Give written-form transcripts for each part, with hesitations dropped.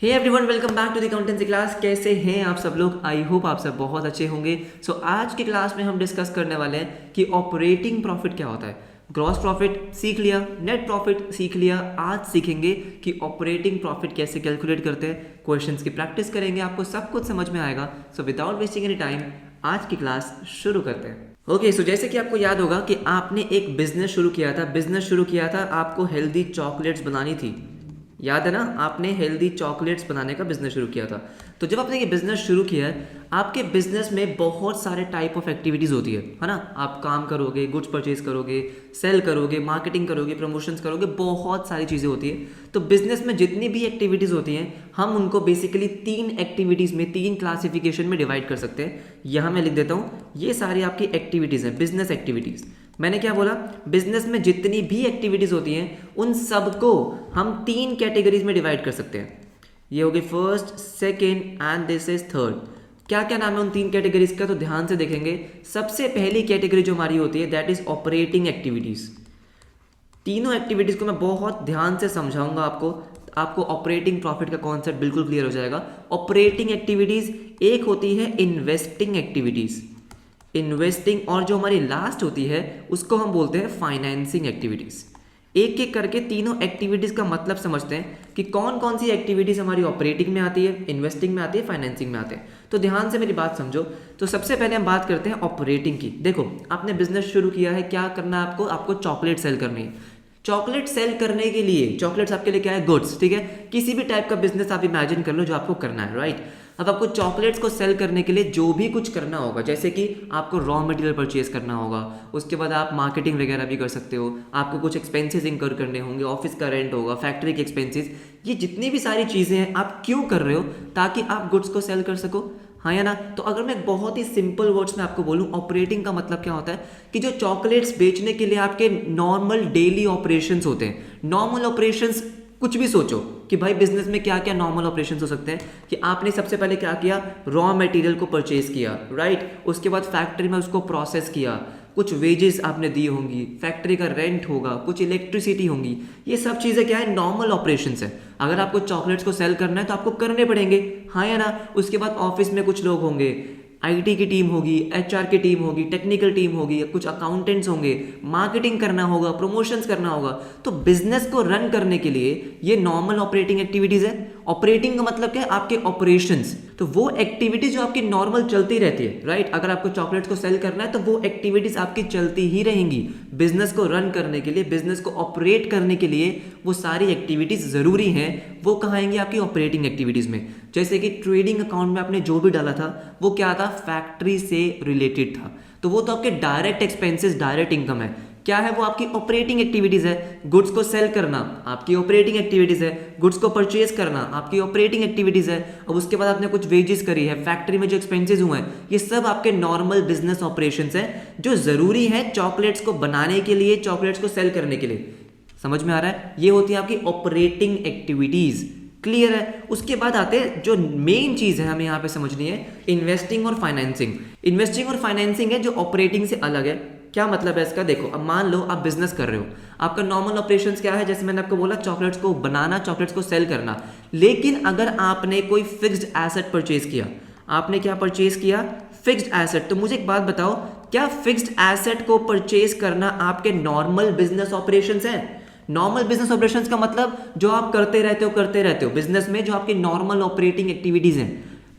Hey everyone, welcome back to the accountancy class. कैसे हैं आप सब लोग? आई होप आप सब बहुत अच्छे होंगे। आज की क्लास में हम डिस्कस करने वाले हैं कि ऑपरेटिंग प्रॉफिट क्या होता है। ग्रॉस प्रॉफिट सीख लिया, नेट प्रॉफिट सीख लिया। आज सीखेंगे कि ऑपरेटिंग प्रॉफिट कैसे कैलकुलेट करते हैं। क्वेश्चंस की प्रैक्टिस करेंगे, आपको सब कुछ समझ में आएगा। So without wasting any time आज की क्लास शुरू करते हैं। ओके, सो जैसे कि आपको याद होगा कि आपने एक बिजनेस शुरू किया था। आपको हेल्दी चॉकलेट्स बनानी थी। याद है ना, आपने हेल्दी चॉकलेट्स बनाने का बिजनेस शुरू किया था। तो जब आपने ये बिजनेस शुरू किया है, आपके बिजनेस में बहुत सारे टाइप ऑफ एक्टिविटीज़ होती है ना। आप काम करोगे, गुड्स परचेज करोगे, सेल करोगे, मार्केटिंग करोगे, प्रमोशंस करोगे, बहुत सारी चीज़ें होती है। तो बिजनेस में जितनी भी एक्टिविटीज़ होती हैं, हम उनको बेसिकली 3 एक्टिविटीज़ में, 3 क्लासिफिकेशन में डिवाइड कर सकते हैं। यहाँ मैं लिख देता हूँ, ये सारी आपकी एक्टिविटीज़ हैं, बिजनेस एक्टिविटीज़। मैंने क्या बोला? बिजनेस में जितनी भी एक्टिविटीज होती हैं उन सबको हम 3 कैटेगरीज में डिवाइड कर सकते हैं। ये होगी first, second and this is third. क्या क्या नाम है उन 3 कैटेगरीज का? तो ध्यान से देखेंगे। सबसे पहली कैटेगरी जो हमारी होती है दैट इज ऑपरेटिंग एक्टिविटीज। तीनों एक्टिविटीज को मैं बहुत ध्यान से समझाऊंगा आपको ऑपरेटिंग प्रॉफिट का कॉन्सेप्ट बिल्कुल क्लियर हो जाएगा। ऑपरेटिंग एक्टिविटीज एक होती है इन्वेस्टिंग एक्टिविटीज, इन्वेस्टिंग, और जो हमारी लास्ट होती है उसको हम बोलते हैं फाइनेंसिंग एक्टिविटीज। एक एक करके तीनों एक्टिविटीज का मतलब समझते हैं कि कौन कौन सी एक्टिविटीज हमारी ऑपरेटिंग में आती है, इन्वेस्टिंग में आती है, फाइनेंसिंग में आते हैं। तो ध्यान से मेरी बात समझो। तो सबसे पहले हम बात करते हैं ऑपरेटिंग की। देखो, आपने बिजनेस शुरू किया है, क्या करना है आपको चॉकलेट सेल करनी है। चॉकलेट सेल करने के लिए, चॉकलेट्स आपके लिए क्या है? गुड्स, ठीक है। किसी भी टाइप का बिजनेस आप इमेजिन कर लो जो आपको करना है, राइट। अब आपको चॉकलेट्स को सेल करने के लिए जो भी कुछ करना होगा, जैसे कि आपको रॉ मटेरियल परचेज करना होगा, उसके बाद आप मार्केटिंग वगैरह भी कर सकते हो, आपको कुछ एक्सपेंसेस इंकर करने होंगे, ऑफिस का रेंट होगा, फैक्ट्री के एक्सपेंसेस, ये जितनी भी सारी चीज़ें हैं आप क्यों कर रहे हो? ताकि आप गुड्स को सेल कर सको, हाँ या ना। तो अगर मैं बहुत ही सिंपल वर्ड्स में आपको बोलूं, ऑपरेटिंग का मतलब क्या होता है कि जो चॉकलेट्स बेचने के लिए आपके नॉर्मल डेली ऑपरेशंस होते हैं। नॉर्मल ऑपरेशंस, कुछ भी सोचो कि भाई बिजनेस में क्या क्या नॉर्मल ऑपरेशंस हो सकते हैं। कि आपने सबसे पहले क्या किया? रॉ मटेरियल को परचेज किया, राइट। उसके बाद फैक्ट्री में उसको प्रोसेस किया, कुछ वेजेस आपने दी होंगी, फैक्ट्री का रेंट होगा, कुछ इलेक्ट्रिसिटी होंगी। ये सब चीज़ें क्या है? नॉर्मल ऑपरेशंस है। अगर आपको चॉकलेट्स को सेल करना है तो आपको करने पड़ेंगे, हाँ या ना। उसके बाद ऑफिस में कुछ लोग होंगे, आईटी की टीम होगी, एचआर की टीम होगी, टेक्निकल टीम होगी, कुछ अकाउंटेंट्स होंगे, मार्केटिंग करना होगा, प्रमोशंस करना होगा। तो बिजनेस को रन करने के लिए ये नॉर्मल ऑपरेटिंग एक्टिविटीज है। ऑपरेटिंग का मतलब क्या है? आपके ऑपरेशंस। तो वो एक्टिविटीज जो आपकी नॉर्मल चलती रहती है, राइट। अगर आपको चॉकलेट्स को सेल करना है तो वो एक्टिविटीज आपकी चलती ही रहेंगी। बिजनेस को रन करने के लिए, बिजनेस को ऑपरेट करने के लिए वो सारी एक्टिविटीज जरूरी हैं। वो कहाँ आएंगी? आपकी ऑपरेटिंग एक्टिविटीज में। जैसे कि ट्रेडिंग अकाउंट में आपने जो भी डाला था वो क्या था? फैक्ट्री से रिलेटेड था। तो वो तो आपके डायरेक्ट एक्सपेंसेस, डायरेक्ट इनकम है। क्या है वो? आपकी ऑपरेटिंग एक्टिविटीज है। गुड्स को सेल करना आपकी ऑपरेटिंग एक्टिविटीज है, गुड्स को परचेज करना आपकी ऑपरेटिंग एक्टिविटीज है। अब उसके बाद आपने कुछ वेजेस करी है, फैक्ट्री में जो एक्सपेंसेस हुए हैं, ये सब आपके नॉर्मल बिजनेस ऑपरेशंस हैं जो जरूरी है चॉकलेट्स को बनाने के लिए, चॉकलेट्स को सेल करने के लिए। समझ में आ रहा है? ये होती है आपकी ऑपरेटिंग एक्टिविटीज। क्लियर है? उसके बाद आते हैं जो मेन चीज है हमें यहाँ पे समझनी है, इन्वेस्टिंग और फाइनेंसिंग। इन्वेस्टिंग और फाइनेंसिंग है जो ऑपरेटिंग से अलग है। क्या मतलब है इसका? देखो, अब मान लो आप बिजनेस कर रहे हो, आपका नॉर्मल ऑपरेशंस क्या है? जैसे मैंने आपको बोला, चॉकलेट्स को बनाना, चॉकलेट्स को सेल करना। लेकिन अगर आपने कोई फिक्स्ड एसेट परचेज किया, आपने क्या परचेज किया? Fixed asset. तो मुझे एक बात बताओ, क्या फिक्स्ड एसेट को परचेज करना आपके नॉर्मल बिजनेस ऑपरेशंस है? नॉर्मल बिजनेस ऑपरेशंस का मतलब जो आप करते रहते हो बिजनेस में, जो आपकी नॉर्मल ऑपरेटिंग एक्टिविटीज हैं।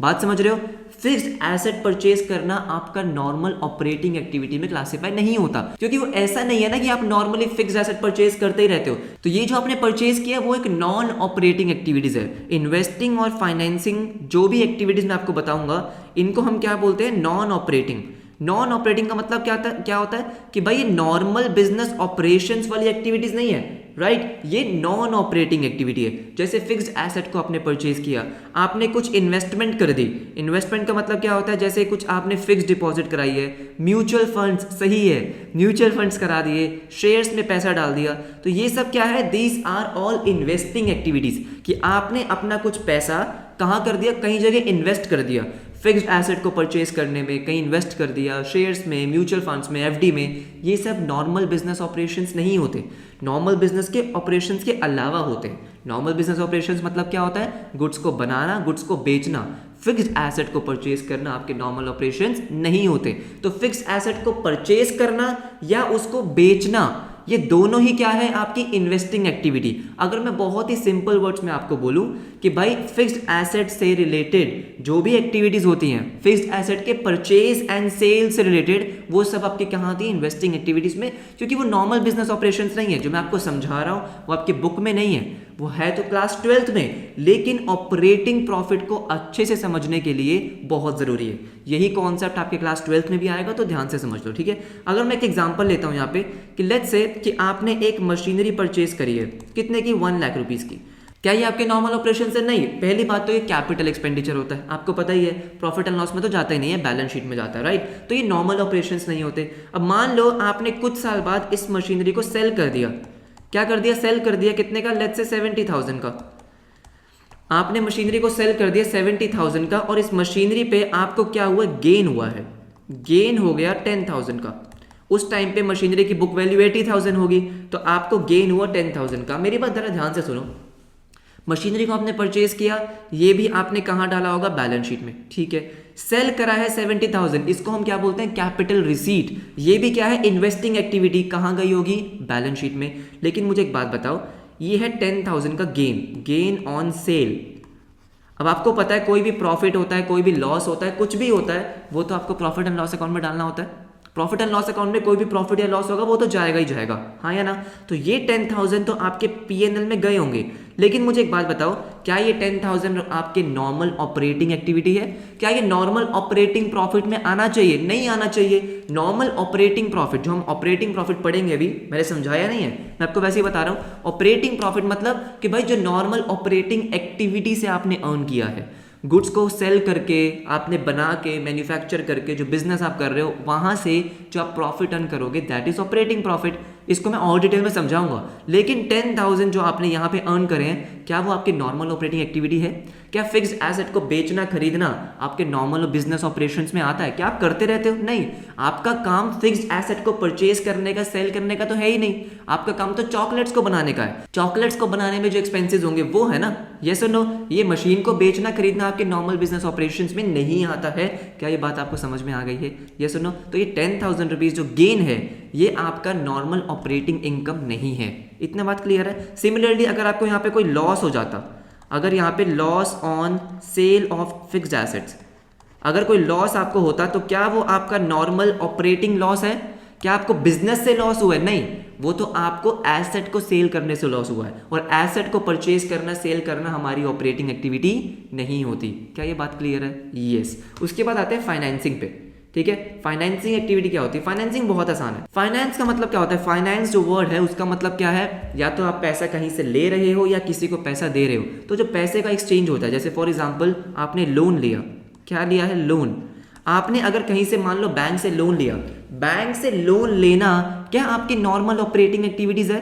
बात समझ रहे हो? फिक्स्ड एसेट परचेज करना आपका नॉर्मल ऑपरेटिंग एक्टिविटी में क्लासिफाई नहीं होता, क्योंकि वो ऐसा नहीं है ना कि आप नॉर्मली फिक्स्ड एसेट परचेज करते ही रहते हो। तो ये जो आपने परचेज किया वो एक नॉन ऑपरेटिंग एक्टिविटीज है। इन्वेस्टिंग और फाइनेंसिंग जो भी एक्टिविटीज मैं आपको बताऊंगा, इनको हम क्या बोलते हैं? Non operating. नॉन ऑपरेटिंग का मतलब क्या होता है कि भाई ये नॉर्मल बिजनेस ऑपरेशंस वाली एक्टिविटीज नहीं है, राइट। ये नॉन ऑपरेटिंग एक्टिविटी है। जैसे फिक्स्ड एसेट को आपने परचेज किया, आपने कुछ इन्वेस्टमेंट कर दी। इन्वेस्टमेंट का मतलब क्या होता है? जैसे कुछ आपने फिक्स्ड डिपॉजिट कराई है, म्यूचुअल फंड्स, सही है, म्यूचुअल फंड्स करा दिए, शेयर्स में पैसा डाल दिया। तो ये सब क्या है? These are all investing activities. कि आपने अपना कुछ पैसा कहाँ कर दिया? कहीं जगह इन्वेस्ट कर दिया। फिक्स्ड एसेट को परचेज करने में कहीं इन्वेस्ट कर दिया, शेयर्स में, म्यूचुअल फंड्स में, एफडी में। ये सब नॉर्मल बिजनेस ऑपरेशंस नहीं होते, नॉर्मल बिजनेस के ऑपरेशंस के अलावा होते हैं। नॉर्मल बिजनेस ऑपरेशंस मतलब क्या होता है? गुड्स को बनाना, गुड्स को बेचना। फिक्स्ड एसेट को परचेज करना आपके नॉर्मल ऑपरेशंस नहीं होते। तो फिक्स्ड एसेट को परचेज करना या उसको बेचना, ये दोनों ही क्या है? आपकी इन्वेस्टिंग एक्टिविटी। अगर मैं बहुत ही सिंपल वर्ड्स में आपको बोलूं कि भाई फिक्स्ड एसेट से रिलेटेड जो भी एक्टिविटीज होती हैं, फिक्स्ड एसेट के परचेज एंड सेल से रिलेटेड, वो सब आपकी कहाँ आती है? इन्वेस्टिंग एक्टिविटीज में, क्योंकि वो नॉर्मल बिजनेस ऑपरेशंस नहीं है। जो मैं आपको समझा रहा हूं वो आपकी बुक में नहीं है, वो है तो क्लास 12th में, लेकिन ऑपरेटिंग प्रॉफिट को अच्छे से समझने के लिए बहुत जरूरी है। यही कॉन्सेप्ट आपके क्लास 12th में भी आएगा, तो ध्यान से समझ लो, ठीक है। अगर मैं एक एग्जांपल लेता हूं यहाँ पे कि लेट्स से कि आपने एक मशीनरी परचेज करी है, कितने की? 1 लाख रुपीज की। क्या ये आपके नॉर्मल ऑपरेशन से? नहीं। पहली बात तो ये कैपिटल एक्सपेंडिचर होता है, आपको पता ही है, प्रॉफिट एंड लॉस में तो जाता ही नहीं है, बैलेंस शीट में जाता है, राइट। तो ये नॉर्मल ऑपरेशंस नहीं होते। अब मान लो आपने कुछ साल बाद इस मशीनरी को सेल कर दिया। क्या कर दिया? सेल कर दिया। कितने का? लेट्स से 70,000 का। आपने मशीनरी को सेल कर दिया 70,000 का, और इस मशीनरी पे आपको क्या हुआ? गेन हुआ है। गेन हो गया 10,000 का। उस टाइम पे मशीनरी की बुक वैल्यू 80,000 होगी, तो आपको गेन हुआ 10,000 का। मेरी बात जरा ध्यान से सुनो। मशीनरी को आपने परचेज किया, ये भी आपने कहां डाला होगा? बैलेंस शीट में, ठीक है। सेल करा है 70,000, इसको हम क्या बोलते हैं? Capital receipt. ये भी क्या है? Investing activity. कहां गई होगी? बैलेंस शीट में। लेकिन मुझे एक बात बताओ, ये है 10,000 का गेन, गेन ऑन सेल। अब आपको पता है कोई भी प्रॉफिट होता है, कोई भी लॉस होता है, कुछ भी होता है, वो तो आपको प्रॉफिट एंड लॉस अकाउंट में डालना होता है। प्रॉफिट एंड लॉस अकाउंट में कोई भी प्रॉफिट या लॉस होगा वो तो जाएगा ही जाएगा, हाँ या ना। तो ये 10,000 तो आपके पीएनएल में गए होंगे। लेकिन मुझे एक बात बताओ, क्या ये 10,000 आपके नॉर्मल ऑपरेटिंग एक्टिविटी है? क्या ये नॉर्मल ऑपरेटिंग प्रॉफिट में आना चाहिए? नहीं आना चाहिए। नॉर्मल ऑपरेटिंग प्रॉफिट, जो हम ऑपरेटिंग प्रॉफिट पढ़ेंगे अभी, मैंने समझाया नहीं है, मैं आपको वैसे ही बता रहा हूं। ऑपरेटिंग प्रॉफिट मतलब कि भाई जो नॉर्मल ऑपरेटिंग एक्टिविटी से आपने अर्न किया है, गुड्स को सेल करके, आपने बना के, मैन्युफैक्चर करके, जो बिजनेस आप कर रहे हो, वहां से जो आप प्रॉफिट अर्न करोगे, दैट इज ऑपरेटिंग प्रॉफिट। इसको मैं और डिटेल में समझाऊंगा। लेकिन 10,000 जो आपने यहाँ पे अर्न करे हैं, क्या वो आपकी नॉर्मल ऑपरेटिंग एक्टिविटी है? क्या फिक्स्ड एसेट को बेचना खरीदना आपके नॉर्मल बिजनेस ऑपरेशंस में आता है? क्या आप करते रहते हो? नहीं। आपका काम फिक्स्ड एसेट को परचेज करने का, सेल करने का तो है ही नहीं। आपका काम तो चॉकलेट्स को बनाने का है। चॉकलेट्स को बनाने में जो एक्सपेंसेस होंगे वो है ना, यस और नो। ये मशीन को बेचना खरीदना आपके नॉर्मल बिजनेस ऑपरेशंस में नहीं आता है। क्या ये बात आपको समझ में आ गई है? यस और नो। तो ये 10,000 रुपीज जो गेन है, ये आपका नॉर्मल ऑपरेटिंग इनकम नहीं है। इतना बात क्लियर है? सिमिलरली अगर आपको यहाँ पे कोई लॉस हो जाता, अगर यहाँ पे loss on sale of fixed assets, अगर कोई लॉस आपको होता, तो क्या वो आपका नॉर्मल ऑपरेटिंग लॉस है? क्या आपको बिजनेस से लॉस हुआ है? नहीं, वो तो आपको एसेट को सेल करने से लॉस हुआ है। और एसेट को परचेज करना, सेल करना हमारी ऑपरेटिंग एक्टिविटी नहीं होती। क्या ये बात क्लियर है? यस। उसके बाद आते हैं फाइनेंसिंग पे, ठीक है। फाइनेंसिंग एक्टिविटी क्या होती है? फाइनेंसिंग बहुत आसान है। फाइनेंस का मतलब क्या होता है? फाइनेंस जो वर्ड है उसका मतलब क्या है? या तो आप पैसा कहीं से ले रहे हो या किसी को पैसा दे रहे हो। तो जो पैसे का एक्सचेंज होता है, जैसे फॉर एग्जांपल आपने लोन लिया, क्या लिया है? लोन। आपने अगर कहीं से मान लो बैंक से लोन लिया, बैंक से लोन लेना क्या आपकी नॉर्मल ऑपरेटिंग एक्टिविटीज है?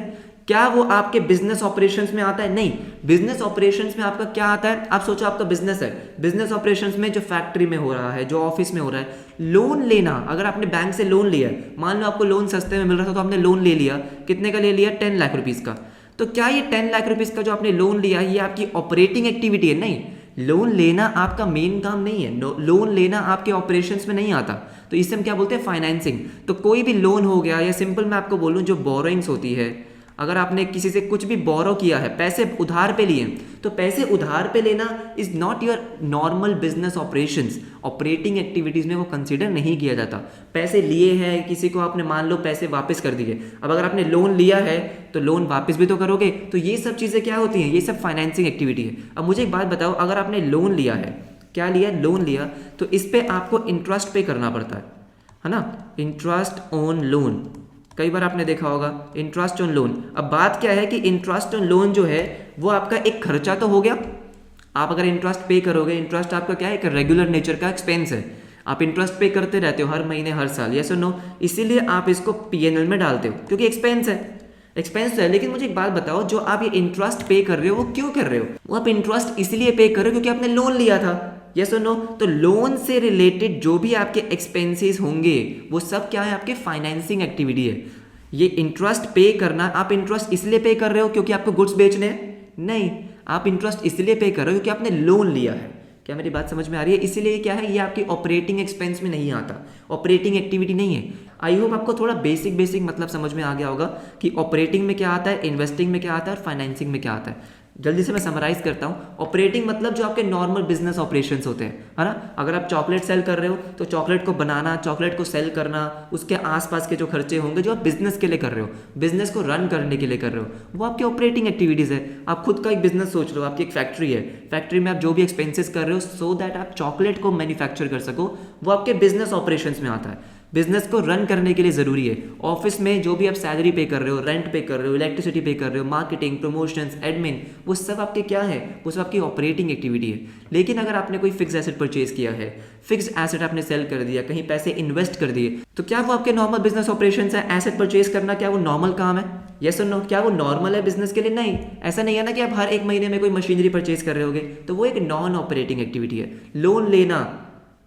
क्या वो आपके बिजनेस ऑपरेशंस में आता है? नहीं। बिजनेस ऑपरेशंस में आपका क्या आता है? आप सोचो आपका बिजनेस है, बिजनेस ऑपरेशंस में जो फैक्ट्री में हो रहा है, जो ऑफिस में हो रहा है, लोन लेना। अगर आपने बैंक से लोन लिया, मान लो आपको लोन सस्ते में मिल रहा था तो आपने लोन ले लिया। कितने का ले लिया? 10 लाख रुपीज का। तो क्या ये 10 लाख रुपीज का जो आपने लोन लिया, ये आपकी ऑपरेटिंग एक्टिविटी है? नहीं। लोन लेना आपका मेन काम नहीं है। लोन लेना आपके ऑपरेशंस में नहीं आता। तो इसे हम क्या बोलते हैं? फाइनेंसिंग। तो कोई भी लोन हो गया, या सिंपल मैं आपको बोलूं जो बोरोइंग्स होती है, अगर आपने किसी से कुछ भी बोरो किया है, पैसे उधार पे लिए, तो पैसे उधार पे लेना is not your normal business operations. Operating activities में वो कंसीडर नहीं किया जाता। पैसे लिए हैं किसी को, आपने मान लो पैसे वापस कर दिए। अब अगर आपने लोन लिया है तो लोन वापस भी तो करोगे। तो ये सब चीजें क्या होती हैं? ये सब फाइनेंसिंग एक्टिविटी है। अब मुझे एक बात बताओ, अगर आपने लोन लिया है, क्या लिया? लोन लिया, तो इस पे आपको इंटरेस्ट पे करना पड़ता है ना? इंटरेस्ट ऑन लोन, कई बार आपने देखा होगा, इंटरेस्ट ऑन लोन। अब बात क्या है कि इंटरेस्ट ऑन लोन जो है वो आपका एक खर्चा तो हो गया। आप अगर इंटरेस्ट पे करोगे, इंटरेस्ट आपका क्या है? एक रेगुलर नेचर का एक्सपेंस है। आप इंटरेस्ट पे करते रहते हो हर महीने, हर साल, यस और नो। इसीलिए आप इसको पीएनएल में डालते हो, क्योंकि एक्सपेंस है, एक्सपेंस है। लेकिन मुझे एक बात बताओ, जो आप ये इंटरेस्ट पे कर रहे हो वो क्यों कर रहे हो? वो आप इंटरेस्ट इसलिए पे कर रहे हो क्योंकि आपने लोन लिया था, यस और नो। तो लोन से रिलेटेड जो भी आपके एक्सपेंसेस होंगे वो सब क्या है? आपके फाइनेंसिंग एक्टिविटी है। ये इंटरेस्ट पे करना, आप इंटरेस्ट इसलिए पे कर रहे हो क्योंकि आपको गुड्स बेचने हैं, नहीं, आप इंटरेस्ट इसलिए पे कर रहे हो क्योंकि आपने लोन लिया है। क्या मेरी बात समझ में आ रही है? इसीलिए क्या है, ये आपकी ऑपरेटिंग एक्सपेंस में नहीं आता, ऑपरेटिंग एक्टिविटी नहीं है। आई होप आपको थोड़ा बेसिक मतलब समझ में आ गया होगा कि ऑपरेटिंग में क्या आता है, इन्वेस्टिंग में क्या आता है और फाइनेंसिंग में क्या आता है। जल्दी से मैं समराइज करता हूँ। ऑपरेटिंग मतलब जो आपके नॉर्मल बिजनेस ऑपरेशंस होते हैं, है ना। अगर आप चॉकलेट सेल कर रहे हो तो चॉकलेट को बनाना, चॉकलेट को सेल करना, उसके आसपास के जो खर्चे होंगे जो आप बिजनेस के लिए कर रहे हो, बिजनेस को रन करने के लिए कर रहे हो, वो आपकी ऑपरेटिंग एक्टिविटीज़ है। आप खुद का एक बिजनेस सोच लो, आपकी एक फैक्ट्री है, फैक्ट्री में आप जो भी एक्सपेंसेस कर रहे हो सो दैट आप चॉकलेट को मैन्युफैक्चर कर सको, वो आपके बिजनेस ऑपरेशंस में आता है। बिजनेस को रन करने के लिए ज़रूरी है। ऑफिस में जो भी आप सैलरी पे कर रहे हो, रेंट पे कर रहे हो, इलेक्ट्रिसिटी पे कर रहे हो, मार्केटिंग, प्रमोशंस, एडमिन, वो सब आपके क्या है, वो सब आपकी ऑपरेटिंग एक्टिविटी है। लेकिन अगर आपने कोई फिक्स एसेट परचेज किया है, फिक्स एसेट आपने सेल कर दिया, कहीं पैसे इन्वेस्ट कर दिए, तो क्या वो आपके नॉर्मल बिजनेस ऑपरेशंस है? एसेट परचेज करना क्या वो नॉर्मल काम है? यस और नो? क्या वो नॉर्मल है बिजनेस के लिए? नहीं। ऐसा नहीं है ना कि आप हर एक महीने में कोई मशीनरी परचेज कर रहे होगे, तो वो एक नॉन ऑपरेटिंग एक्टिविटी है। लोन लेना,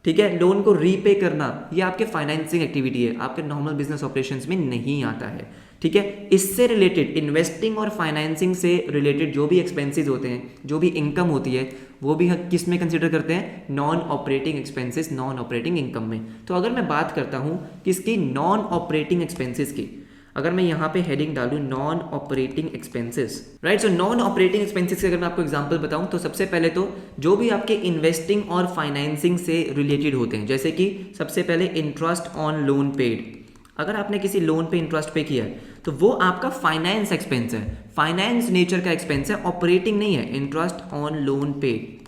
ठीक है, लोन को रीपे करना, ये आपके फाइनेंसिंग एक्टिविटी है, आपके नॉर्मल बिजनेस ऑपरेशंस में नहीं आता है। ठीक है, इससे रिलेटेड इन्वेस्टिंग और फाइनेंसिंग से रिलेटेड जो भी एक्सपेंसेस होते हैं, जो भी इनकम होती है, वो भी हम किस में कंसिडर करते हैं? Non operating expenses, non operating income में। तो अगर मैं बात करता हूँ किसकी? नॉन ऑपरेटिंग एक्सपेंसेस की। अगर मैं यहाँ पे हेडिंग डालूँ non operating expenses, right. So non operating expenses की अगर मैं आपको एग्जांपल बताऊँ तो सबसे पहले तो जो भी आपके इन्वेस्टिंग और फाइनेंसिंग से रिलेटेड होते हैं, जैसे कि सबसे पहले इंटरेस्ट ऑन लोन पेड। अगर आपने किसी लोन पे इंटरेस्ट पे किया है तो वो आपका फाइनेंस एक्सपेंस है, फाइनेंस नेचर का एक्सपेंस है, ऑपरेटिंग नहीं है। इंटरेस्ट ऑन लोन पेड,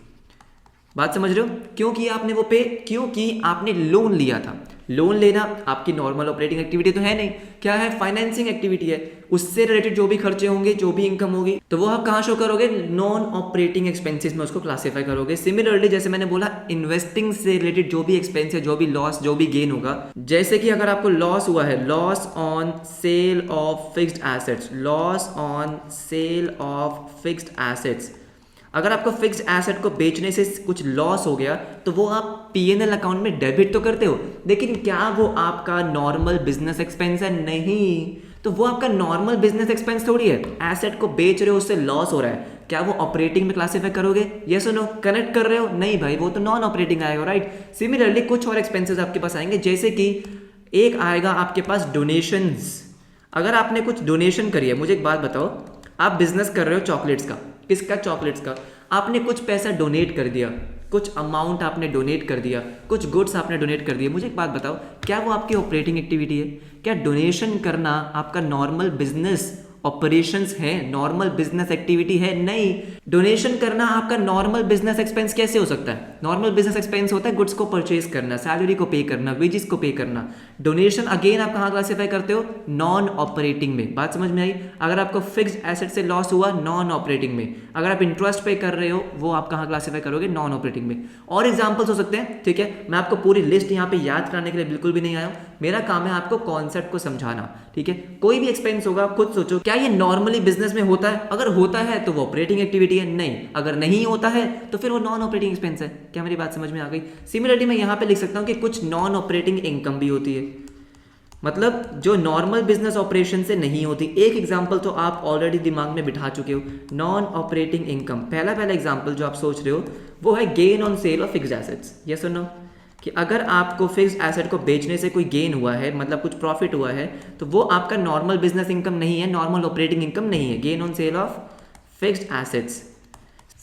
बात समझ रहे हो? क्यों किया आपने वो पे? क्योंकि आपने लोन लिया था। लोन लेना आपकी नॉर्मल ऑपरेटिंग एक्टिविटी तो है नहीं, क्या है? फाइनेंसिंग एक्टिविटी है। उससे रिलेटेड जो भी खर्चे होंगे, जो भी इनकम होगी, तो वो आप कहाँ शो करोगे? नॉन ऑपरेटिंग एक्सपेंसेस में उसको क्लासीफाई करोगे। सिमिलरली जैसे मैंने बोला, इन्वेस्टिंग से रिलेटेड जो भी एक्सपेंस है, जो भी लॉस, जो भी गेन होगा, जैसे कि अगर आपको लॉस हुआ है, loss on sale of fixed assets, loss on sale of fixed assets, अगर आपको फिक्स एसेट को बेचने से कुछ लॉस हो गया तो वो आप पीएनएल अकाउंट में डेबिट तो करते हो, लेकिन क्या वो आपका नॉर्मल बिजनेस एक्सपेंस है? नहीं। तो वो आपका नॉर्मल बिजनेस एक्सपेंस थोड़ी है। एसेट को बेच रहे हो, उससे लॉस हो रहा है, क्या वो ऑपरेटिंग में क्लासीफाई करोगे? यस और नो? कनेक्ट कर रहे हो? नहीं भाई, वो तो नॉन ऑपरेटिंग आएगा, राइट। सिमिलरली कुछ और एक्सपेंसेस आपके पास आएंगे, जैसे कि एक आएगा आपके पास डोनेशंस। अगर आपने कुछ डोनेशन करी है, मुझे एक बात बताओ, आप बिजनेस कर रहे हो चॉकलेट्स का, किसका? चॉकलेट्स का। आपने कुछ पैसा डोनेट कर दिया, कुछ अमाउंट आपने डोनेट कर दिया, कुछ गुड्स आपने डोनेट कर दिए। मुझे एक बात बताओ, क्या वो आपकी ऑपरेटिंग एक्टिविटी है? क्या डोनेशन करना आपका नॉर्मल बिजनेस ऑपरेशंस है, नॉर्मल बिजनेस एक्टिविटी है? नहीं। डोनेशन करना आपका नॉर्मल बिजनेस एक्सपेंस कैसे हो सकता है? नॉर्मल बिजनेस एक्सपेंस होता है गुड्स को परचेज करना, सैलरी को पे करना, वेजेस को पे करना। डोनेशन अगेन आप कहाँ क्लासीफाई करते हो? नॉन ऑपरेटिंग में। बात समझ में आई? अगर आपको फिक्स्ड एसेट से लॉस हुआ, नॉन ऑपरेटिंग में। अगर आप इंटरेस्ट पे कर रहे हो, वो आप कहाँ क्लासीफाई करोगे? नॉन ऑपरेटिंग में। और एग्जाम्पल्स हो सकते हैं, ठीक है। मैं आपको पूरी लिस्ट यहाँ पे याद कराने के लिए बिल्कुल भी नहीं आया हूँ, मेरा काम है आपको कॉन्सेप्ट को समझाना, ठीक है। कोई भी एक्सपेंस होगा, आप खुद सोचो, क्या ये नॉर्मली बिजनेस में होता है? अगर होता है तो वो ऑपरेटिंग एक्टिविटी है, नहीं। अगर नहीं होता है तो फिर वो नॉन ऑपरेटिंग एक्सपेंस है। क्या मेरी बात समझ में आ गई? सिमिलरली मैं यहाँ पे लिख सकता हूँ कि कुछ नॉन ऑपरेटिंग इनकम भी होती है, मतलब जो नॉर्मल बिजनेस ऑपरेशन से नहीं होती। एक एग्जांपल तो आप ऑलरेडी दिमाग में बिठा चुके हो, नॉन ऑपरेटिंग इनकम। पहला एग्जांपल जो आप सोच रहे हो वो है gain on sale of fixed assets. Yes और नो? कि अगर आपको फिक्स्ड एसेट को बेचने से कोई गेन हुआ है, मतलब कुछ प्रॉफिट हुआ है, तो वो आपका नॉर्मल बिजनेस इनकम नहीं है, नॉर्मल ऑपरेटिंग इनकम नहीं है। Gain on sale of fixed assets.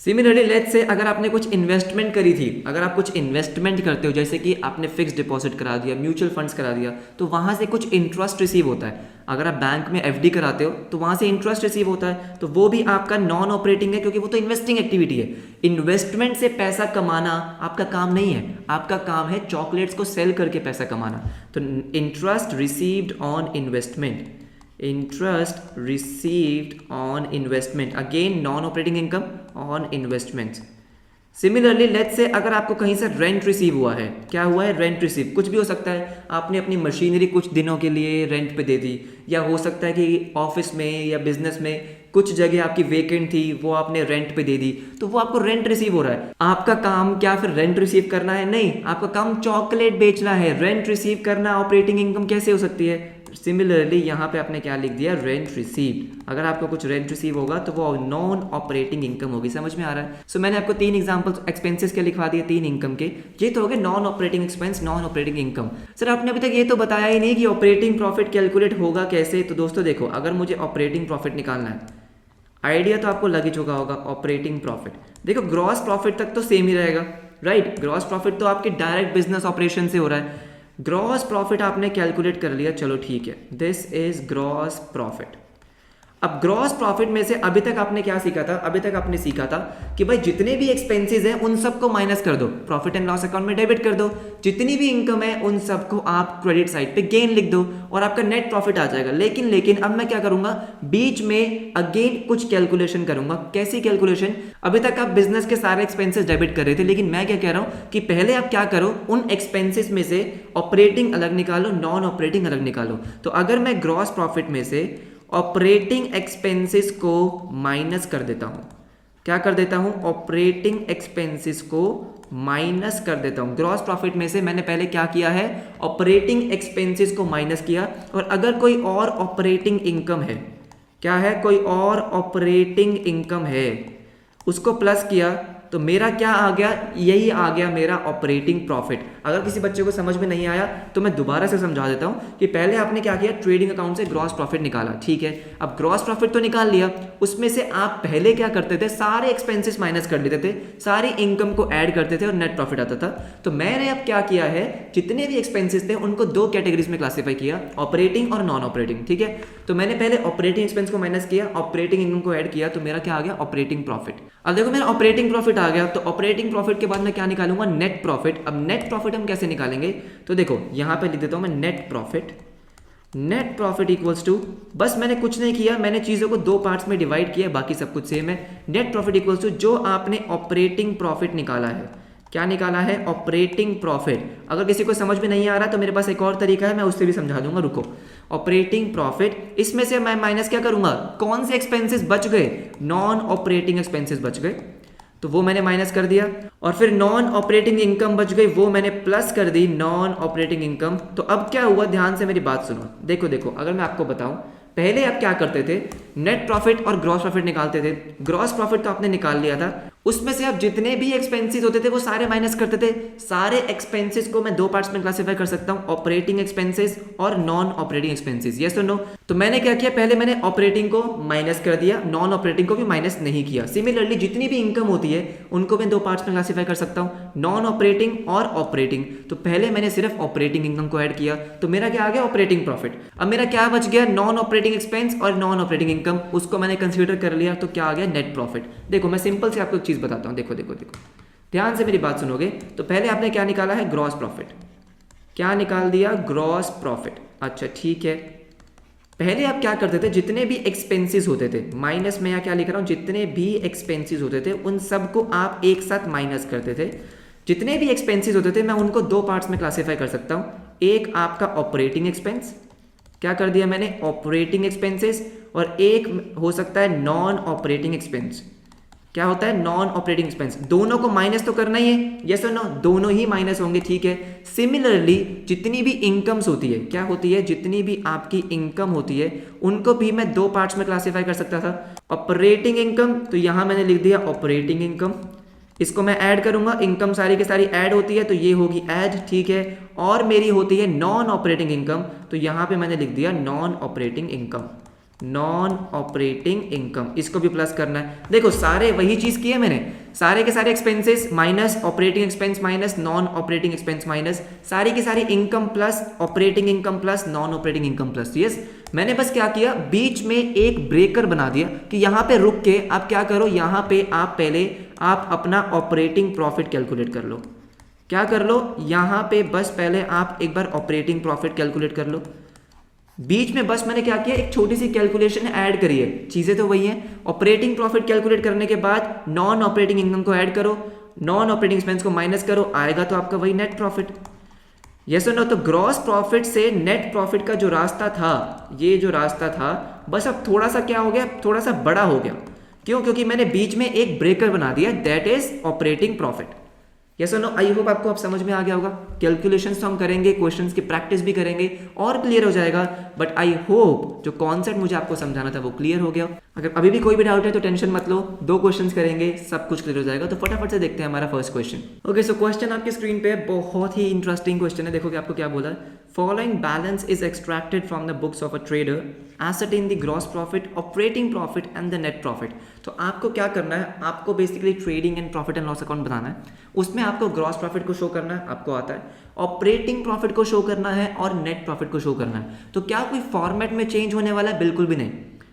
Similarly let's say अगर आपने कुछ इन्वेस्टमेंट करी थी, अगर आप कुछ इन्वेस्टमेंट करते हो, जैसे कि आपने फिक्स डिपॉजिट करा दिया, म्यूचुअल फंड्स करा दिया, तो वहाँ से कुछ इंटरेस्ट रिसीव होता है। अगर आप बैंक में एफडी कराते हो तो वहाँ से इंटरेस्ट रिसीव होता है, तो वो भी आपका नॉन ऑपरेटिंग है, क्योंकि वो तो इन्वेस्टिंग एक्टिविटी है। इन्वेस्टमेंट से पैसा कमाना आपका काम नहीं है, आपका काम है चॉकलेट्स को सेल करके पैसा कमाना। तो interest received on investment, interest received on investment, again non operating income on investments. Similarly let's say अगर आपको कहीं से रेंट रिसीव हुआ है, क्या हुआ है? रेंट रिसीव, कुछ भी हो सकता है, आपने अपनी मशीनरी कुछ दिनों के लिए रेंट पे दे दी, या हो सकता है कि ऑफिस में या बिजनेस में कुछ जगह आपकी वेकेंट थी, वो आपने रेंट पे दे दी, तो वो आपको रेंट रिसीव हो रहा है। आपका काम क्या फिर रेंट रिसीव करना है? नहीं, आपका काम चॉकलेट बेचना है। रेंट रिसीव करना ऑपरेटिंग इनकम कैसे हो सकती है? सिमिलरली यहाँ पे आपने क्या लिख दिया, रेंट रिसीव्ड। अगर आपको कुछ रेंट रिसीव होगा तो वो नॉन ऑपरेटिंग इनकम होगी। समझ में आ रहा है? सो मैंने आपको 3 एग्जांपल्स एक्सपेंसेस के लिखवा दिए, 3 इनकम के। ये तो हो गए non operating expense, non operating income. Sir आपने अभी तक ये तो बताया ही नहीं कि ऑपरेटिंग प्रॉफिट कैलकुलेट होगा कैसे। तो दोस्तों देखो, अगर मुझे ऑपरेटिंग प्रॉफिट निकालना है, आइडिया तो आपको लग ही चुका होगा। ऑपरेटिंग प्रॉफिट देखो, ग्रॉस प्रॉफिट तक तो सेम ही रहेगा, राइट। ग्रॉस प्रॉफिट तो आपके डायरेक्ट बिजनेस ऑपरेशन से हो रहा है। ग्रॉस प्रॉफिट आपने कैलकुलेट कर लिया, चलो ठीक है, दिस इज ग्रॉस प्रॉफिट। अब ग्रॉस प्रॉफिट में से अभी तक आपने क्या सीखा था? अभी तक आपने सीखा था कि भाई जितने भी एक्सपेंसेस हैं उन सबको माइनस कर दो, प्रॉफिट एंड लॉस अकाउंट में डेबिट कर दो। जितनी भी इनकम है उन सबको आप क्रेडिट साइड पे गेन लिख दो और आपका नेट प्रॉफिट आ जाएगा। लेकिन अब मैं क्या करूंगा, बीच में अगेन कुछ कैलकुलेशन करूंगा। कैसी कैलकुलेशन? अभी तक आप बिजनेस के सारे एक्सपेंसेस डेबिट कर रहे थे, लेकिन मैं क्या कह रहा हूं कि पहले आप क्या करो, उन एक्सपेंसेस में से ऑपरेटिंग अलग निकालो, नॉन ऑपरेटिंग अलग निकालो। तो अगर मैं ग्रॉस प्रॉफिट में से ऑपरेटिंग एक्सपेंसेस को माइनस कर देता हूं, क्या कर देता हूं, ऑपरेटिंग एक्सपेंसेस को माइनस कर देता हूं। ग्रॉस प्रॉफिट में से मैंने पहले क्या किया है, ऑपरेटिंग एक्सपेंसेस को माइनस किया। और अगर कोई और ऑपरेटिंग इनकम है, क्या है, कोई और ऑपरेटिंग इनकम है, उसको प्लस किया, तो मेरा क्या आ गया, यही आ गया मेरा ऑपरेटिंग प्रॉफिट। अगर किसी बच्चे को समझ में नहीं आया तो मैं दोबारा से समझा देता हूं कि पहले आपने क्या किया, ट्रेडिंग अकाउंट से ग्रॉस प्रॉफिट निकाला, ठीक है। अब ग्रॉस प्रॉफिट तो निकाल लिया, उसमें से आप पहले क्या करते थे, सारे एक्सपेंसेस माइनस कर लेते थे, सारी इनकम को ऐड करते थे और नेट प्रॉफिट आता था। तो मैंने अब क्या किया है, जितने भी एक्सपेंसेस थे उनको 2 कैटेगरीज में क्लासीफाई किया, ऑपरेटिंग और नॉन ऑपरेटिंग, ठीक है। तो मैंने पहले ऑपरेटिंग एक्सपेंस को माइनस किया, ऑपरेटिंग इनकम को ऐड किया, तो मेरा क्या आ गया, ऑपरेटिंग प्रॉफिट। अब देखो मेरा ऑपरेटिंग प्रॉफिट आ गया, तो ऑपरेटिंग प्रॉफिट के बाद मैं क्या निकालूंगा, नेट प्रॉफिट। अब नेट प्रॉफिट हम कैसे निकालेंगे, तो देखो यहां पे लिख देता हूं मैं net profit. Net profit equals to, बस मैंने कुछ नहीं किया, मैंने चीजों को 2 पार्ट्स में डिवाइड किया, बाकी सब कुछ सेम है। नेट प्रॉफिट इक्वल्स टू जो आपने ऑपरेटिंग प्रॉफिट निकाला है, क्या निकाला है, ऑपरेटिंग प्रॉफिट। अगर किसी को समझ में नहीं आ रहा तो मेरे पास एक और तरीका है, मैं उससे भी समझा दूंगा, रुको। ऑपरेटिंग प्रॉफिट, इसमें से मैं माइनस क्या करूंगा, कौन से एक्सपेंसेस बच गए, नॉन ऑपरेटिंग एक्सपेंसेस बच गए, तो वो मैंने माइनस कर दिया। और फिर नॉन ऑपरेटिंग इनकम बच गई, वो मैंने प्लस कर दी, नॉन ऑपरेटिंग इनकम। तो अब क्या हुआ, ध्यान से मेरी बात सुनो। देखो अगर मैं आपको बताऊं, पहले आप क्या करते थे, नेट प्रॉफिट और ग्रॉस प्रॉफिट निकालते थे। ग्रॉस प्रॉफिट तो आपने निकाल लिया था, उसमें से आप जितने भी एक्सपेंसेस होते थे वो सारे माइनस करते थे। सारे एक्सपेंसेस को मैं 2 पार्ट्स में क्लासिफाई कर सकता हूं, ऑपरेटिंग एक्सपेंसेस और नॉन ऑपरेटिंग एक्सपेंसेस, यस और नो। तो मैंने क्या किया, पहले मैंने ऑपरेटिंग को माइनस कर दिया, नॉन ऑपरेटिंग को भी माइनस नहीं किया। सिमिलरली जितनी भी इनकम होती है उनको मैं 2 पार्ट्स में क्लासिफाई कर सकता हूं, नॉन ऑपरेटिंग और ऑपरेटिंग। तो पहले मैंने सिर्फ ऑपरेटिंग इनकम को ऐड किया, तो मेरा क्या आ गया, ऑपरेटिंग प्रॉफिट। अब मेरा क्या बच गया, नॉन ऑपरेटिंग एक्सपेंस और नॉन ऑपरेटिंग इनकम, उसको मैंने कंसीडर कर लिया, तो क्या आ गया, नेट प्रॉफिट। देखो मैं सिंपल से आपको एक चीज बताता हूं, देखो ध्यान से मेरी बात सुनोगे। तो पहले आपने क्या निकाला है, ग्रॉस प्रॉफिट, क्या निकाल दिया, ग्रॉस प्रॉफिट। अच्छा ठीक है, पहले आप क्या करते थे, जितने भी एक्सपेंसेस होते थे, माइनस में यहाँ क्या लिख रहा हूं, जितने भी एक्सपेंसेस होते थे उन सबको आप एक साथ माइनस करते थे। जितने भी एक्सपेंसेस होते थे मैं उनको 2 पार्ट्स में क्लासिफाई कर सकता हूं, एक आपका ऑपरेटिंग एक्सपेंस, क्या कर दिया मैंने, ऑपरेटिंग एक्सपेंसेस, और एक हो सकता है नॉन ऑपरेटिंग एक्सपेंस। क्या होता है, नॉन ऑपरेटिंग एक्सपेंस। दोनों को माइनस तो करना ही है, यस और नो, दोनों ही माइनस होंगे, ठीक है। सिमिलरली जितनी भी इनकम्स होती है, क्या होती है, जितनी भी आपकी इनकम होती है उनको भी मैं 2 पार्ट्स में क्लासिफाई कर सकता था। ऑपरेटिंग इनकम, तो यहां मैंने लिख दिया ऑपरेटिंग इनकम, इसको मैं ऐड करूंगा, इनकम सारी की सारी ऐड होती है तो ये होगी ऐड, ठीक है। और मेरी होती है नॉन ऑपरेटिंग इनकम, तो यहां पे मैंने लिख दिया non operating income, non operating income, इसको भी प्लस करना है। देखो सारे वही चीज की है मैंने, सारे के सारे expenses minus, operating expense minus, non operating expense minus, सारी की सारी income plus, operating income plus, non operating income plus. Yes, मैंने बस क्या किया, बीच में एक ब्रेकर बना दिया कि यहां पे रुक के आप क्या करो, यहां पे आप पहले आप अपना ऑपरेटिंग प्रॉफिट कैलकुलेट कर लो। क्या कर लो, यहां पे बस पहले आप एक बार ऑपरेटिंग प्रॉफिट कैलकुलेट कर लो। बीच में बस मैंने क्या किया, एक छोटी सी कैलकुलेशन ऐड करी है, चीजें तो वही हैं। ऑपरेटिंग प्रॉफिट कैलकुलेट करने के बाद नॉन ऑपरेटिंग इनकम को ऐड करो, नॉन ऑपरेटिंग एक्सपेंस को माइनस करो, आएगा तो आपका वही नेट प्रॉफिट। यस और नो। तो ग्रॉस प्रॉफिट से नेट प्रॉफिट का जो रास्ता था, ये जो रास्ता था, बस अब थोड़ा सा क्या हो गया, थोड़ा सा बड़ा हो गया। क्यों, क्योंकि मैंने बीच में एक ब्रेकर बना दिया, that is operating profit. Yes और नो? आई होप आपको अब समझ में आ गया होगा। कैलकुलेशंस तो हम करेंगे, क्वेश्चंस की प्रैक्टिस भी करेंगे और क्लियर हो जाएगा, बट आई होप जो कॉन्सेप्ट मुझे आपको समझाना था वो क्लियर हो गया। अगर अभी भी कोई भी डाउट है तो टेंशन मत लो, 2 क्वेश्चंस करेंगे, सब कुछ क्लियर हो जाएगा। तो फटाफट से देखते हैं हमारा first question. Okay, so question आपकी स्क्रीन पे बहुत ही इंटरेस्टिंग क्वेश्चन है। देखोगे आपको क्या बोला, following balance is extracted from the books of a trader, ascertain the gross profit, operating profit and the net profit। तो आपको क्या करना है, आपको basically trading and profit and loss account बनाना है। उसमें आपको ग्रॉस प्रॉफिट को शो करना है, आपको आता है, ऑपरेटिंग प्रॉफिट को शो करना है और नेट प्रॉफिट को शो करना है। तो क्या कोई फॉर्मेट में चेंज होने वाला है? बिल्कुल भी नहीं।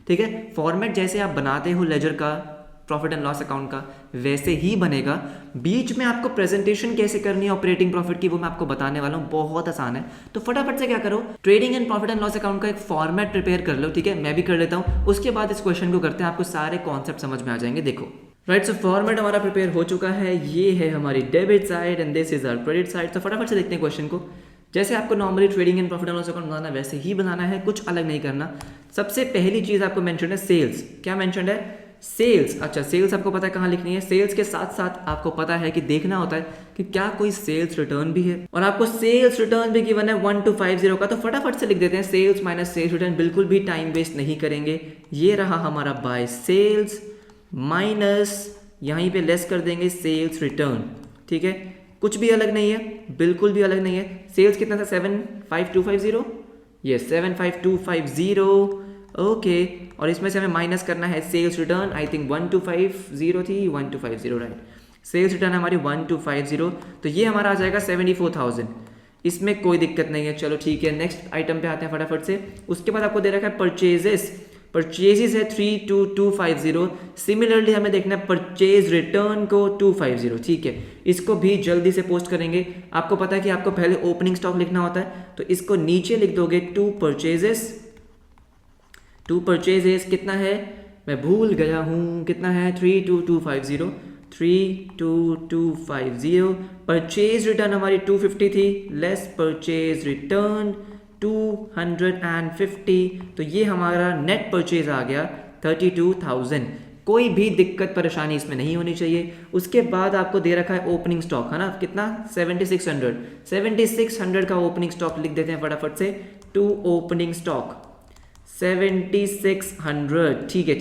ठीक है, फॉर्मेट जैसे आप बनाते हो लेजर का, प्रॉफिट एंड लॉस अकाउंट का, वैसे ही बनेगा। बीच में आपको प्रेजेंटेशन कैसे करनी है ऑपरेटिंग प्रॉफिट की वो मैं आपको बताने वाला हूँ, बहुत आसान है। तो फटाफट से क्या करो, trading and profit and loss account का एक फॉर्मेट प्रिपेयर कर लो। ठीक है, मैं भी कर लेता हूँ, उसके बाद इस क्वेश्चन को करते हैं, आपको सारे कॉन्सेप्ट समझ में आ जाएंगे। देखो राइट, सो फॉर्मेट हमारा प्रिपेयर हो चुका है, ये है हमारी debit side and this is our credit side. तो फटाफट से देखते हैं क्वेश्चन को। जैसे आपको normally trading and profit and loss account बनाना है वैसे ही बनाना है, कुछ अलग नहीं करना। सबसे पहली चीज आपको मेंशन है सेल्स। क्या मेंशन है? सेल्स। अच्छा, सेल्स आपको पता है कहाँ लिखनी है। सेल्स के साथ साथ आपको पता है कि देखना होता है कि क्या कोई सेल्स रिटर्न भी है, और आपको सेल्स रिटर्न भी गिवन है 1250 का। तो फटाफट से लिख देते हैं सेल्स माइनस सेल्स रिटर्न, बिल्कुल भी टाइम वेस्ट नहीं करेंगे। ये रहा हमारा बाय सेल्स माइनस यहीं पे लेस कर देंगे सेल्स रिटर्न। ठीक है, कुछ भी अलग नहीं है, बिल्कुल भी अलग नहीं है। सेल्स कितना था? 75250। ये 75250। ओके, और इसमें से हमें माइनस करना है सेल्स रिटर्न। आई थिंक 1250 थी, 1250 राइट। सेल्स रिटर्न हमारी 1250, तो ये हमारा आ जाएगा 74,000। इसमें कोई दिक्कत नहीं है। चलो ठीक है, नेक्स्ट आइटम पे आते हैं फटाफट से। उसके बाद आपको दे रखा है परचेजेस। परचेजेस है 32250। सिमिलरली हमें देखना है परचेज रिटर्न को 250। ठीक है, इसको भी जल्दी से पोस्ट करेंगे। आपको पता है कि आपको पहले ओपनिंग स्टॉक लिखना होता है, तो इसको नीचे लिख दोगे टू परचेजेस कितना है मैं भूल गया हूँ, कितना है 32250। 32250। परचेज रिटर्न हमारी 250 थी, लेस परचेज रिटर्न 250। तो ये हमारा नेट परचेज आ गया 32,000। कोई भी दिक्कत परेशानी इसमें नहीं होनी चाहिए। उसके बाद आपको दे रखा है ओपनिंग स्टॉक, है ना, कितना 7600 का ओपनिंग स्टॉक लिख देते हैं फटाफट से। To opening stock 7600। ठीक है,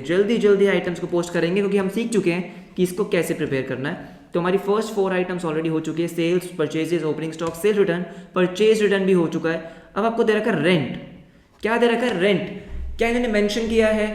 जल्दी आइटम्स को पोस्ट करेंगे क्योंकि हम सीख चुके हैं कि इसको कैसे प्रिपेयर करना है। तो हमारी फर्स्ट 4 आइटम्स ऑलरेडी हो चुकी है, sales, purchases, opening stock, sales return. Purchase return भी हो चुका है। अब आपको दे रखा है रेंट। क्या दे रखा है? रेंट। क्या इन्होंने मेंशन किया है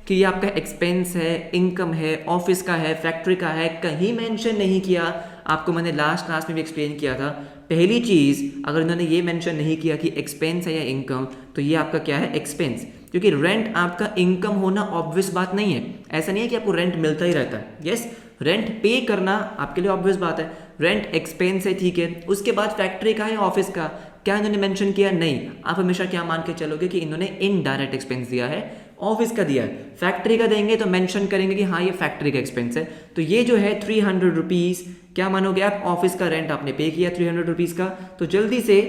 कि ये आपका एक्सपेंस है, इनकम है, ऑफिस का है, फैक्ट्री का है? कहीं मेंशन नहीं किया। आपको मैंने लास्ट क्लास में भी एक्सप्लेन किया था। पहली चीज़, अगर इन्होंने ये मेंशन नहीं किया कि एक्सपेंस है या इनकम, तो ये आपका क्या है? एक्सपेंस। क्योंकि रेंट आपका इनकम होना ऑब्वियस बात नहीं है। ऐसा नहीं है कि आपको रेंट मिलता ही रहता है। यस, रेंट पे करना आपके लिए ऑब्वियस बात है। रेंट एक्सपेंस है, ठीक है। उसके बाद फैक्ट्री का है, ऑफिस का, क्या इन्होंने मेंशन किया? नहीं। आप हमेशा क्या मान के चलोगे कि इन्होंने इनडायरेक्ट एक्सपेंस दिया है, ऑफिस का दिया है। फैक्ट्री का देंगे तो मेंशन करेंगे कि हाँ ये फैक्ट्री का एक्सपेंस है। तो ये जो है 300 रुपीज़, क्या मानोगे आप? ऑफिस का रेंट आपने पे किया 300 रुपीज़ का। तो जल्दी से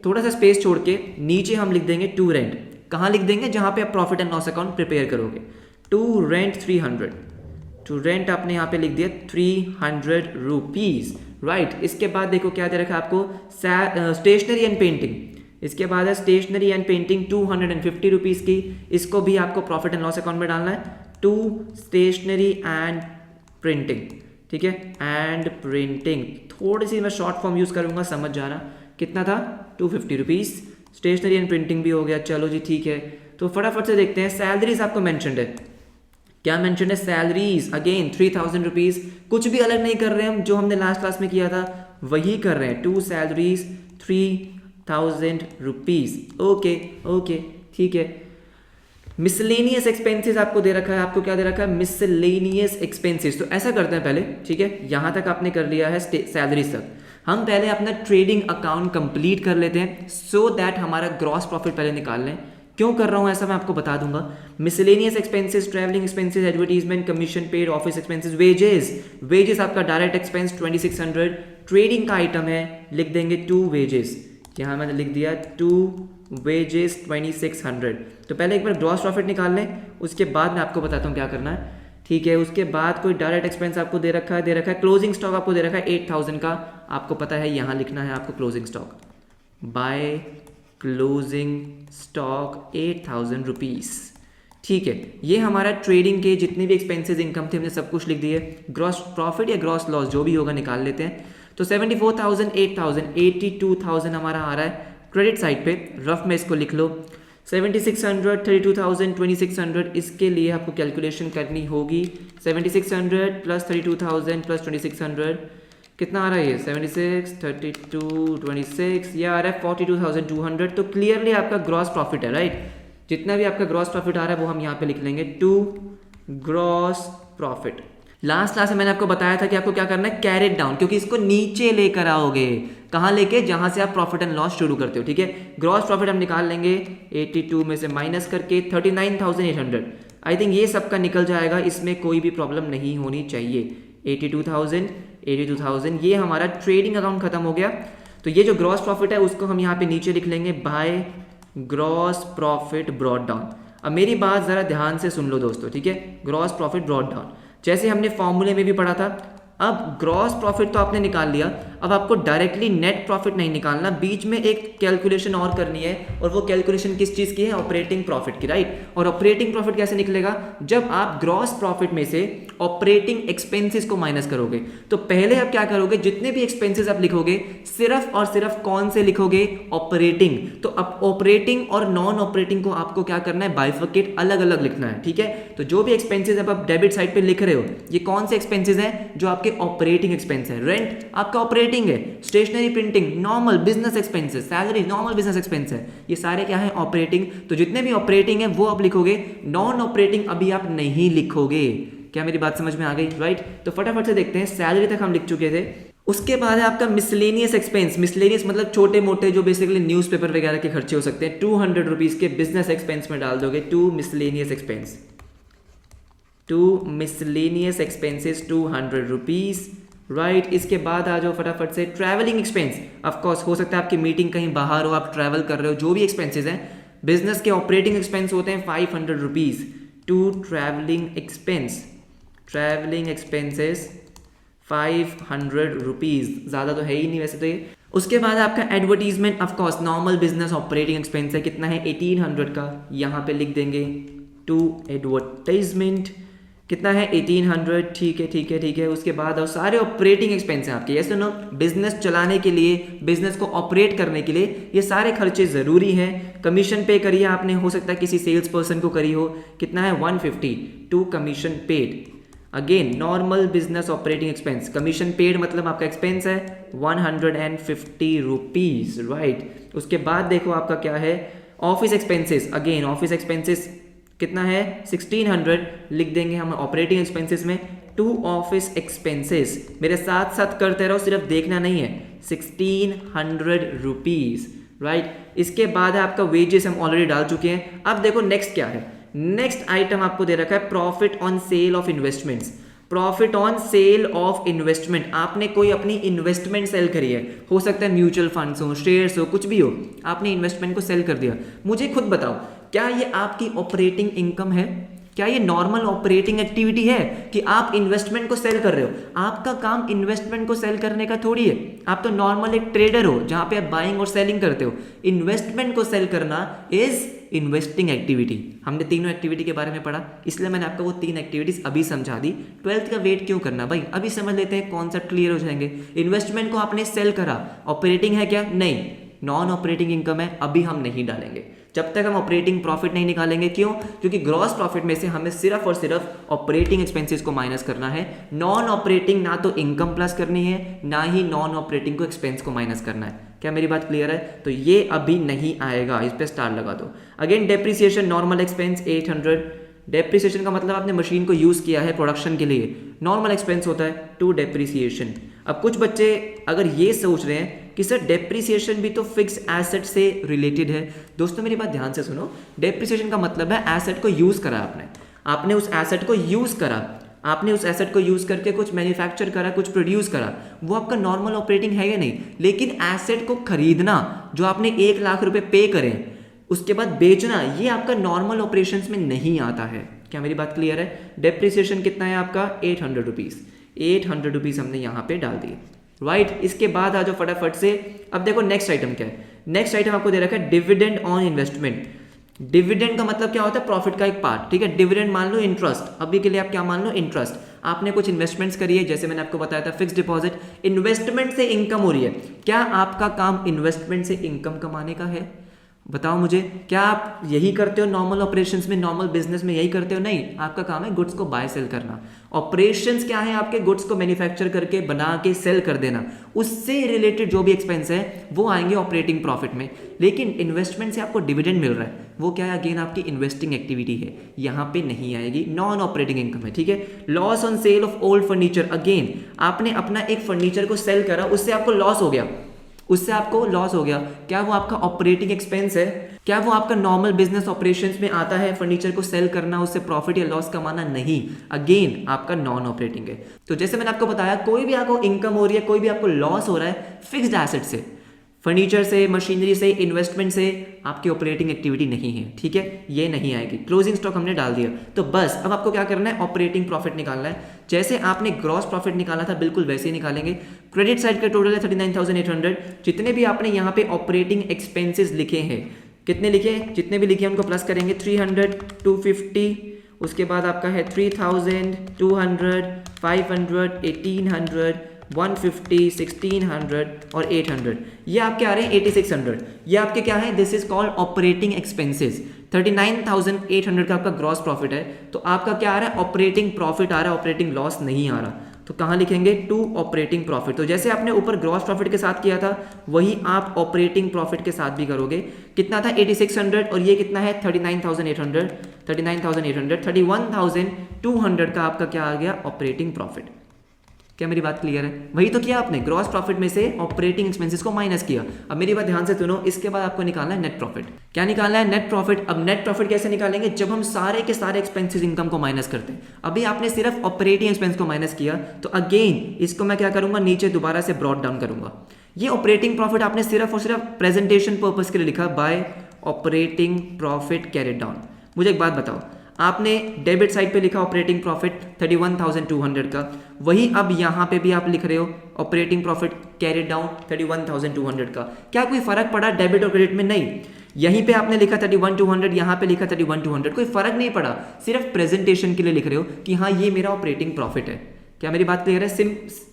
थोड़ा सा स्पेस छोड़ के नीचे हम लिख देंगे टू रेंट। कहाँ लिख देंगे? जहाँ पे आप profit and loss account prepare करोगे। To rent 300। टू रेंट आपने यहाँ पे लिख दिया 300 रुपीज़, राइट। इसके बाद देखो क्या दे रखा है आपको? Stationery and painting. इसके बाद है स्टेशनरी एंड पेंटिंग 250 रुपीज़ की। इसको भी आपको प्रॉफिट एंड लॉस अकाउंट में डालना है। टू स्टेशनरी एंड प्रिंटिंग, ठीक है, एंड प्रिंटिंग। थोड़ी सी मैं शॉर्ट फॉर्म यूज़ करूँगा, समझ जाना। कितना था? 250 रुपीज़। स्टेशनरी एंड प्रिंटिंग भी हो गया। चलो जी ठीक है, तो फटाफट से देखते हैं। सैलरीज आपको मैंशनड है। क्या मैंशनड है? Salaries again 3000 rupees. कुछ भी अलग नहीं कर रहे हम, जो हमने लास्ट क्लास में किया था वही कर रहे हैं। To salaries 3000 rupees. ओके ठीक है। मिसलेनियस एक्सपेंसेस आपको दे रखा है। आपको क्या दे रखा है? Miscellaneous expenses. तो ऐसा करते हैं पहले, ठीक है, यहाँ तक आपने कर लिया है सैलरीज तक। हम पहले अपना ट्रेडिंग अकाउंट कंप्लीट कर लेते हैं, सो दैट हमारा ग्रॉस प्रॉफिट पहले निकाल लें। क्यों कर रहा हूँ ऐसा मैं आपको बता दूंगा। Miscellaneous expenses, travelling expenses, advertisement, commission paid, office expenses, wages आपका डायरेक्ट एक्सपेंस 2600। ट्रेडिंग का आइटम है, लिख देंगे टू वेजेस। यहाँ मैंने लिख दिया टू वेजेस 2600। तो पहले एक बार ग्रॉस प्रॉफिट निकाल लें, उसके बाद मैं आपको बताता हूँ क्या करना है। ठीक है। उसके बाद कोई डायरेक्ट एक्सपेंस आपको दे रखा है क्लोजिंग स्टॉक आपको दे रखा है 8000 का, आपको पता है यहाँ लिखना है आपको closing stock, by closing stock 8000 rupees. ठीक है, ये हमारा ट्रेडिंग के जितने भी एक्सपेंसेस इनकम थे हमने सब कुछ लिख दिए। ग्रॉस प्रॉफिट या ग्रॉस लॉस जो भी होगा निकाल लेते हैं। तो 74,000 8,000 82,000 हमारा आ रहा है क्रेडिट साइड पे, रफ में इसको लिख लो। 7600 32,000 2600, इसके लिए आपको कैलकुलेशन करनी होगी। 7600 प्लस 32,000 प्लस 2600 कितना आ रहा है ये 76 32 26, ये आ रहा है 42,200। तो क्लियरली आपका ग्रॉस प्रॉफिट है, राइट। जितना भी आपका ग्रॉस प्रॉफिट आ रहा है वो हम यहाँ पे लिख लेंगे to gross profit. Last class में मैंने आपको बताया था कि आपको क्या करना है, कैरी इट डाउन, क्योंकि इसको नीचे लेकर आओगे। कहाँ लेके, जहां से आप प्रॉफिट एंड लॉस शुरू करते हो। ठीक है, ग्रॉस प्रॉफिट हम निकाल लेंगे 82 में से माइनस करके 39,800। आई थिंक ये सबका निकल जाएगा, इसमें कोई भी प्रॉब्लम नहीं होनी चाहिए। 82,000 ये हमारा ट्रेडिंग अकाउंट खत्म हो गया। तो ये जो ग्रॉस प्रॉफिट है उसको हम यहाँ पे नीचे लिख लेंगे by gross profit brought down. अब मेरी बात जरा ध्यान से सुन लो दोस्तों, ठीक है। ग्रॉस प्रॉफिट ब्रॉट डाउन जैसे हमने फॉर्मूले में भी पढ़ा था। अब ग्रॉस प्रॉफिट तो आपने निकाल लिया, अब आपको डायरेक्टली नेट प्रॉफिट नहीं निकालना, बीच में एक कैलकुलेशन और करनी है। और वो कैलकुलेशन किस चीज की है, ऑपरेटिंग प्रॉफिट की, राइट। और ऑपरेटिंग प्रॉफिट कैसे निकलेगा, जब आप ग्रॉस प्रॉफिट में से ऑपरेटिंग एक्सपेंसेस को माइनस करोगे। तो पहले आप क्या करोगे, जितने भी एक्सपेंसेस आप लिखोगे सिर्फ और सिर्फ कौन से लिखोगे, ऑपरेटिंग। तो अब ऑपरेटिंग और नॉन ऑपरेटिंग को आपको क्या करना है, बाइफर्केट अलग अलग लिखना है। ठीक है, तो जो भी एक्सपेंसेस आप डेबिट साइड पे लिख रहे हो, ये कौन से एक्सपेंसेस हैं, जो आपके ऑपरेटिंग एक्सपेंस है। रेंट आपका ऑपरेटिंग है, stationery printing normal business expenses, salary normal business expense है, ये सारे क्या है, ऑपरेटिंग। तो जितने भी ऑपरेटिंग है वो आप लिखोगे, नॉन ऑपरेटिंग अभी आप नहीं लिखोगे। क्या मेरी बात समझ में आ गई, राइट। तो फटाफट से देखते हैं, सैलरी तक हम लिख चुके थे। उसके बाद है आपका मिसलेनियस एक्सपेंस। मिसलेनियस मतलब छोटे मोटे जो बेसिकली न्यूज़पेपर वगैरह के खर्चे हो सकते हैं। 200 रुपीज़ के बिजनेस एक्सपेंस में डाल दोगे, to miscellaneous expense, to miscellaneous expenses 200 rupees, right. इसके बाद आ जाओ फटाफट से ट्रैवलिंग एक्सपेंस। ऑफकोर्स हो सकता है आपकी मीटिंग कहीं बाहर हो, आप ट्रैवल कर रहे हो, जो भी एक्सपेंसेस हैं। बिजनेस के ऑपरेटिंग एक्सपेंस होते हैं 500 rupees, to travelling expense, travelling expenses 500 rupees, ज़्यादा तो है ही नहीं वैसे तो ये। उसके बाद आपका advertisement, of course normal business operating expense है, कितना है 1800 का, यहाँ पे लिख देंगे टू एडवर्टाइजमेंट, कितना है 1800। ठीक है ठीक है ठीक है। उसके बाद और सारे ऑपरेटिंग एक्सपेंस हैं आपके, यस नो, बिजनेस चलाने के लिए, बिजनेस को ऑपरेट करने के लिए ये सारे खर्चे ज़रूरी हैं। कमीशन पे करिए आपने, हो सकता है किसी सेल्स पर्सन को करी हो, कितना है 150, to commission paid. Again normal business operating expense, commission paid मतलब आपका एक्सपेंस है 150 रुपीज़, राइट। उसके बाद देखो आपका क्या है, office expenses. Again office expenses कितना है 1600, लिख देंगे हम ऑपरेटिंग एक्सपेंसेस में, टू ऑफिस एक्सपेंसेस। मेरे साथ साथ करते रहो, सिर्फ देखना नहीं है, 1600 रुपीज़, राइट। इसके बाद है आपका वेजेस, हम ऑलरेडी डाल चुके हैं। अब देखो नेक्स्ट क्या है, नेक्स्ट आइटम आपको दे रखा है profit on sale of investments. Profit on sale of investment, आपने कोई अपनी इन्वेस्टमेंट सेल करी है, हो सकता है म्यूचुअल फंड्स हो, शेयर्स हो, कुछ भी हो, आपने इन्वेस्टमेंट को सेल कर दिया। मुझे खुद बताओ, क्या ये आपकी ऑपरेटिंग इनकम है, क्या ये नॉर्मल ऑपरेटिंग एक्टिविटी है कि आप इन्वेस्टमेंट को सेल कर रहे हो? आपका काम इन्वेस्टमेंट को सेल करने का थोड़ी है, आप तो नॉर्मल एक ट्रेडर हो जहां पे आप बाइंग और सेलिंग करते हो। इन्वेस्टमेंट को सेल करना इज इन्वेस्टिंग एक्टिविटी। हमने तीनों एक्टिविटी के बारे में पढ़ा, इसलिए मैंने आपको वो 3 एक्टिविटीज अभी समझा दी। 12th का वेट क्यों करना भाई, अभी समझ लेते हैं, कॉन्सेप्ट क्लियर हो जाएंगे। इन्वेस्टमेंट को आपने सेल करा, ऑपरेटिंग है क्या, नहीं, नॉन ऑपरेटिंग इनकम है, अभी हम नहीं डालेंगे जब तक हम ऑपरेटिंग प्रॉफिट नहीं निकालेंगे। क्यों? क्योंकि ग्रॉस प्रॉफिट में से हमें सिर्फ और सिर्फ ऑपरेटिंग एक्सपेंसेस को माइनस करना है। नॉन ऑपरेटिंग ना तो इनकम प्लस करनी है, ना ही नॉन ऑपरेटिंग को एक्सपेंस को माइनस करना है। क्या मेरी बात क्लियर है? तो ये अभी नहीं आएगा, इस पे स्टार लगा दो। Again depreciation, normal expense 800। Depreciation का मतलब आपने मशीन को यूज किया है प्रोडक्शन के लिए, नॉर्मल एक्सपेंस होता है टू डेप्रिसिएशन। अब कुछ बच्चे अगर ये सोच रहे हैं कि सर डेप्रिसिएशन भी तो फिक्स एसेट से रिलेटेड है, दोस्तों मेरी बात ध्यान से सुनो। डेप्रिसिएशन का मतलब है एसेट को यूज करा आपने उस एसेट को यूज करा, आपने उस एसेट को यूज करके कुछ मैन्युफैक्चर करा, कुछ प्रोड्यूस करा, वो आपका नॉर्मल ऑपरेटिंग है या नहीं। लेकिन एसेट को खरीदना, जो आपने 1 लाख रुपए पे करें, उसके बाद बेचना, ये आपका नॉर्मल ऑपरेशंस में नहीं आता है। क्या मेरी बात क्लियर है? डेप्रिसिएशन कितना है आपका? 800 रुपीज़, 800 रुपीज़ हमने यहाँ पे डाल दिए, राइट। इसके बाद आ जाओ फटाफट से। अब देखो नेक्स्ट आइटम क्या है। नेक्स्ट आइटम आपको दे रखा है डिविडेंड ऑन इन्वेस्टमेंट। डिविडेंड का मतलब क्या होता है? प्रॉफिट का एक पार्ट, ठीक है। डिविडेंड मान लो इंटरेस्ट, अभी के लिए आप क्या मान लो? इंटरेस्ट। आपने कुछ इन्वेस्टमेंट्स करी है, जैसे मैंने आपको बताया था फिक्स डिपॉजिट, इन्वेस्टमेंट से इनकम हो रही है। क्या आपका काम इन्वेस्टमेंट से इनकम कमाने का है? बताओ मुझे, क्या आप यही करते हो नॉर्मल ऑपरेशंस में, नॉर्मल बिजनेस में यही करते हो? नहीं, आपका काम है गुड्स को बाय सेल करना। ऑपरेशंस क्या है आपके? गुड्स को मैन्युफैक्चर करके बना के सेल कर देना, उससे रिलेटेड जो भी एक्सपेंस है वो आएंगे ऑपरेटिंग प्रॉफिट में। लेकिन इन्वेस्टमेंट से आपको डिविडेंड मिल रहा है, वो क्या है? अगेन आपकी इन्वेस्टिंग एक्टिविटी है, यहाँ पे नहीं आएगी, नॉन ऑपरेटिंग इनकम है, ठीक है। Loss on sale of old furniture, again आपने अपना एक फर्नीचर को सेल करा, उससे आपको लॉस हो गया, उससे आपको लॉस हो गया। क्या वो आपका ऑपरेटिंग एक्सपेंस है? क्या वो आपका नॉर्मल बिजनेस ऑपरेशंस में आता है? फर्नीचर को सेल करना, उससे प्रॉफिट या लॉस कमाना? नहीं, अगेन आपका नॉन ऑपरेटिंग है। तो जैसे मैंने आपको बताया, कोई भी आपको इनकम हो रही है, कोई भी आपको लॉस हो रहा है फिक्स्ड एसेट से, फर्नीचर से, मशीनरी से, इन्वेस्टमेंट से, आपकी ऑपरेटिंग एक्टिविटी नहीं है, ठीक है, ये नहीं आएगी। क्लोजिंग स्टॉक हमने डाल दिया, तो बस अब आपको क्या करना है? ऑपरेटिंग प्रॉफिट निकालना है। जैसे आपने ग्रॉस प्रॉफिट निकाला था बिल्कुल वैसे ही निकालेंगे। क्रेडिट साइड का टोटल है 39,800। जितने भी आपने यहाँ पे ऑपरेटिंग एक्सपेंसेस लिखे हैं, कितने लिखे हैं? जितने भी लिखे हैं उनको प्लस करेंगे, 300, 250, उसके बाद आपका है 3000, 200, 500, 1800, 150, 1600 और 800। ये आपके आ रहे हैं 8600। ये आपके क्या है? This is called operating expenses. 39,800 का आपका ग्रॉस प्रॉफिट है, तो आपका क्या आ रहा है? ऑपरेटिंग प्रॉफिट आ रहा है, ऑपरेटिंग लॉस नहीं आ रहा। तो कहाँ लिखेंगे? To operating profit. तो जैसे आपने ऊपर ग्रॉस प्रॉफिट के साथ किया था, वही आप ऑपरेटिंग प्रॉफिट के साथ भी करोगे। कितना था? 8600, और ये कितना है? 39,800। 39,800, 31,200 का आपका क्या आ गया? Operating profit. क्या मेरी बात क्लियर है? वही तो किया आपने, ग्रॉस प्रॉफिट में से ऑपरेटिंग एक्सपेंसेस को माइनस किया। अब मेरी बात ध्यान से सुनो, इसके बाद आपको निकालना है नेट प्रॉफिट। क्या निकालना है? Net profit. अब नेट प्रॉफिट कैसे निकालेंगे? जब हम सारे के सारे एक्सपेंसेस इनकम को माइनस करते हैं। अभी आपने सिर्फ ऑपरेटिंग एक्सपेंस को माइनस किया, तो अगेन इसको मैं क्या करूंगा? नीचे दोबारा से ब्रॉट डाउन करूंगा। ये ऑपरेटिंग प्रॉफिट आपने सिर्फ और सिर्फ प्रेजेंटेशन पर्पज के लिए लिखा, bye operating profit carried down. मुझे एक बात बताओ, आपने डेबिट साइड पे लिखा ऑपरेटिंग प्रॉफिट 31,200 का, वही अब यहाँ पे भी आप लिख रहे हो ऑपरेटिंग प्रॉफिट कैरिड डाउन 31,200 का। क्या कोई फर्क पड़ा डेबिट और क्रेडिट में? नहीं। यहीं पे आपने लिखा 31,200, यहाँ पे लिखा 31,200, कोई फर्क नहीं पड़ा। सिर्फ प्रेजेंटेशन के लिए लिख रहे हो कि हाँ ये मेरा ऑपरेटिंग प्रॉफिट है। क्या मेरी बात क्लियर है?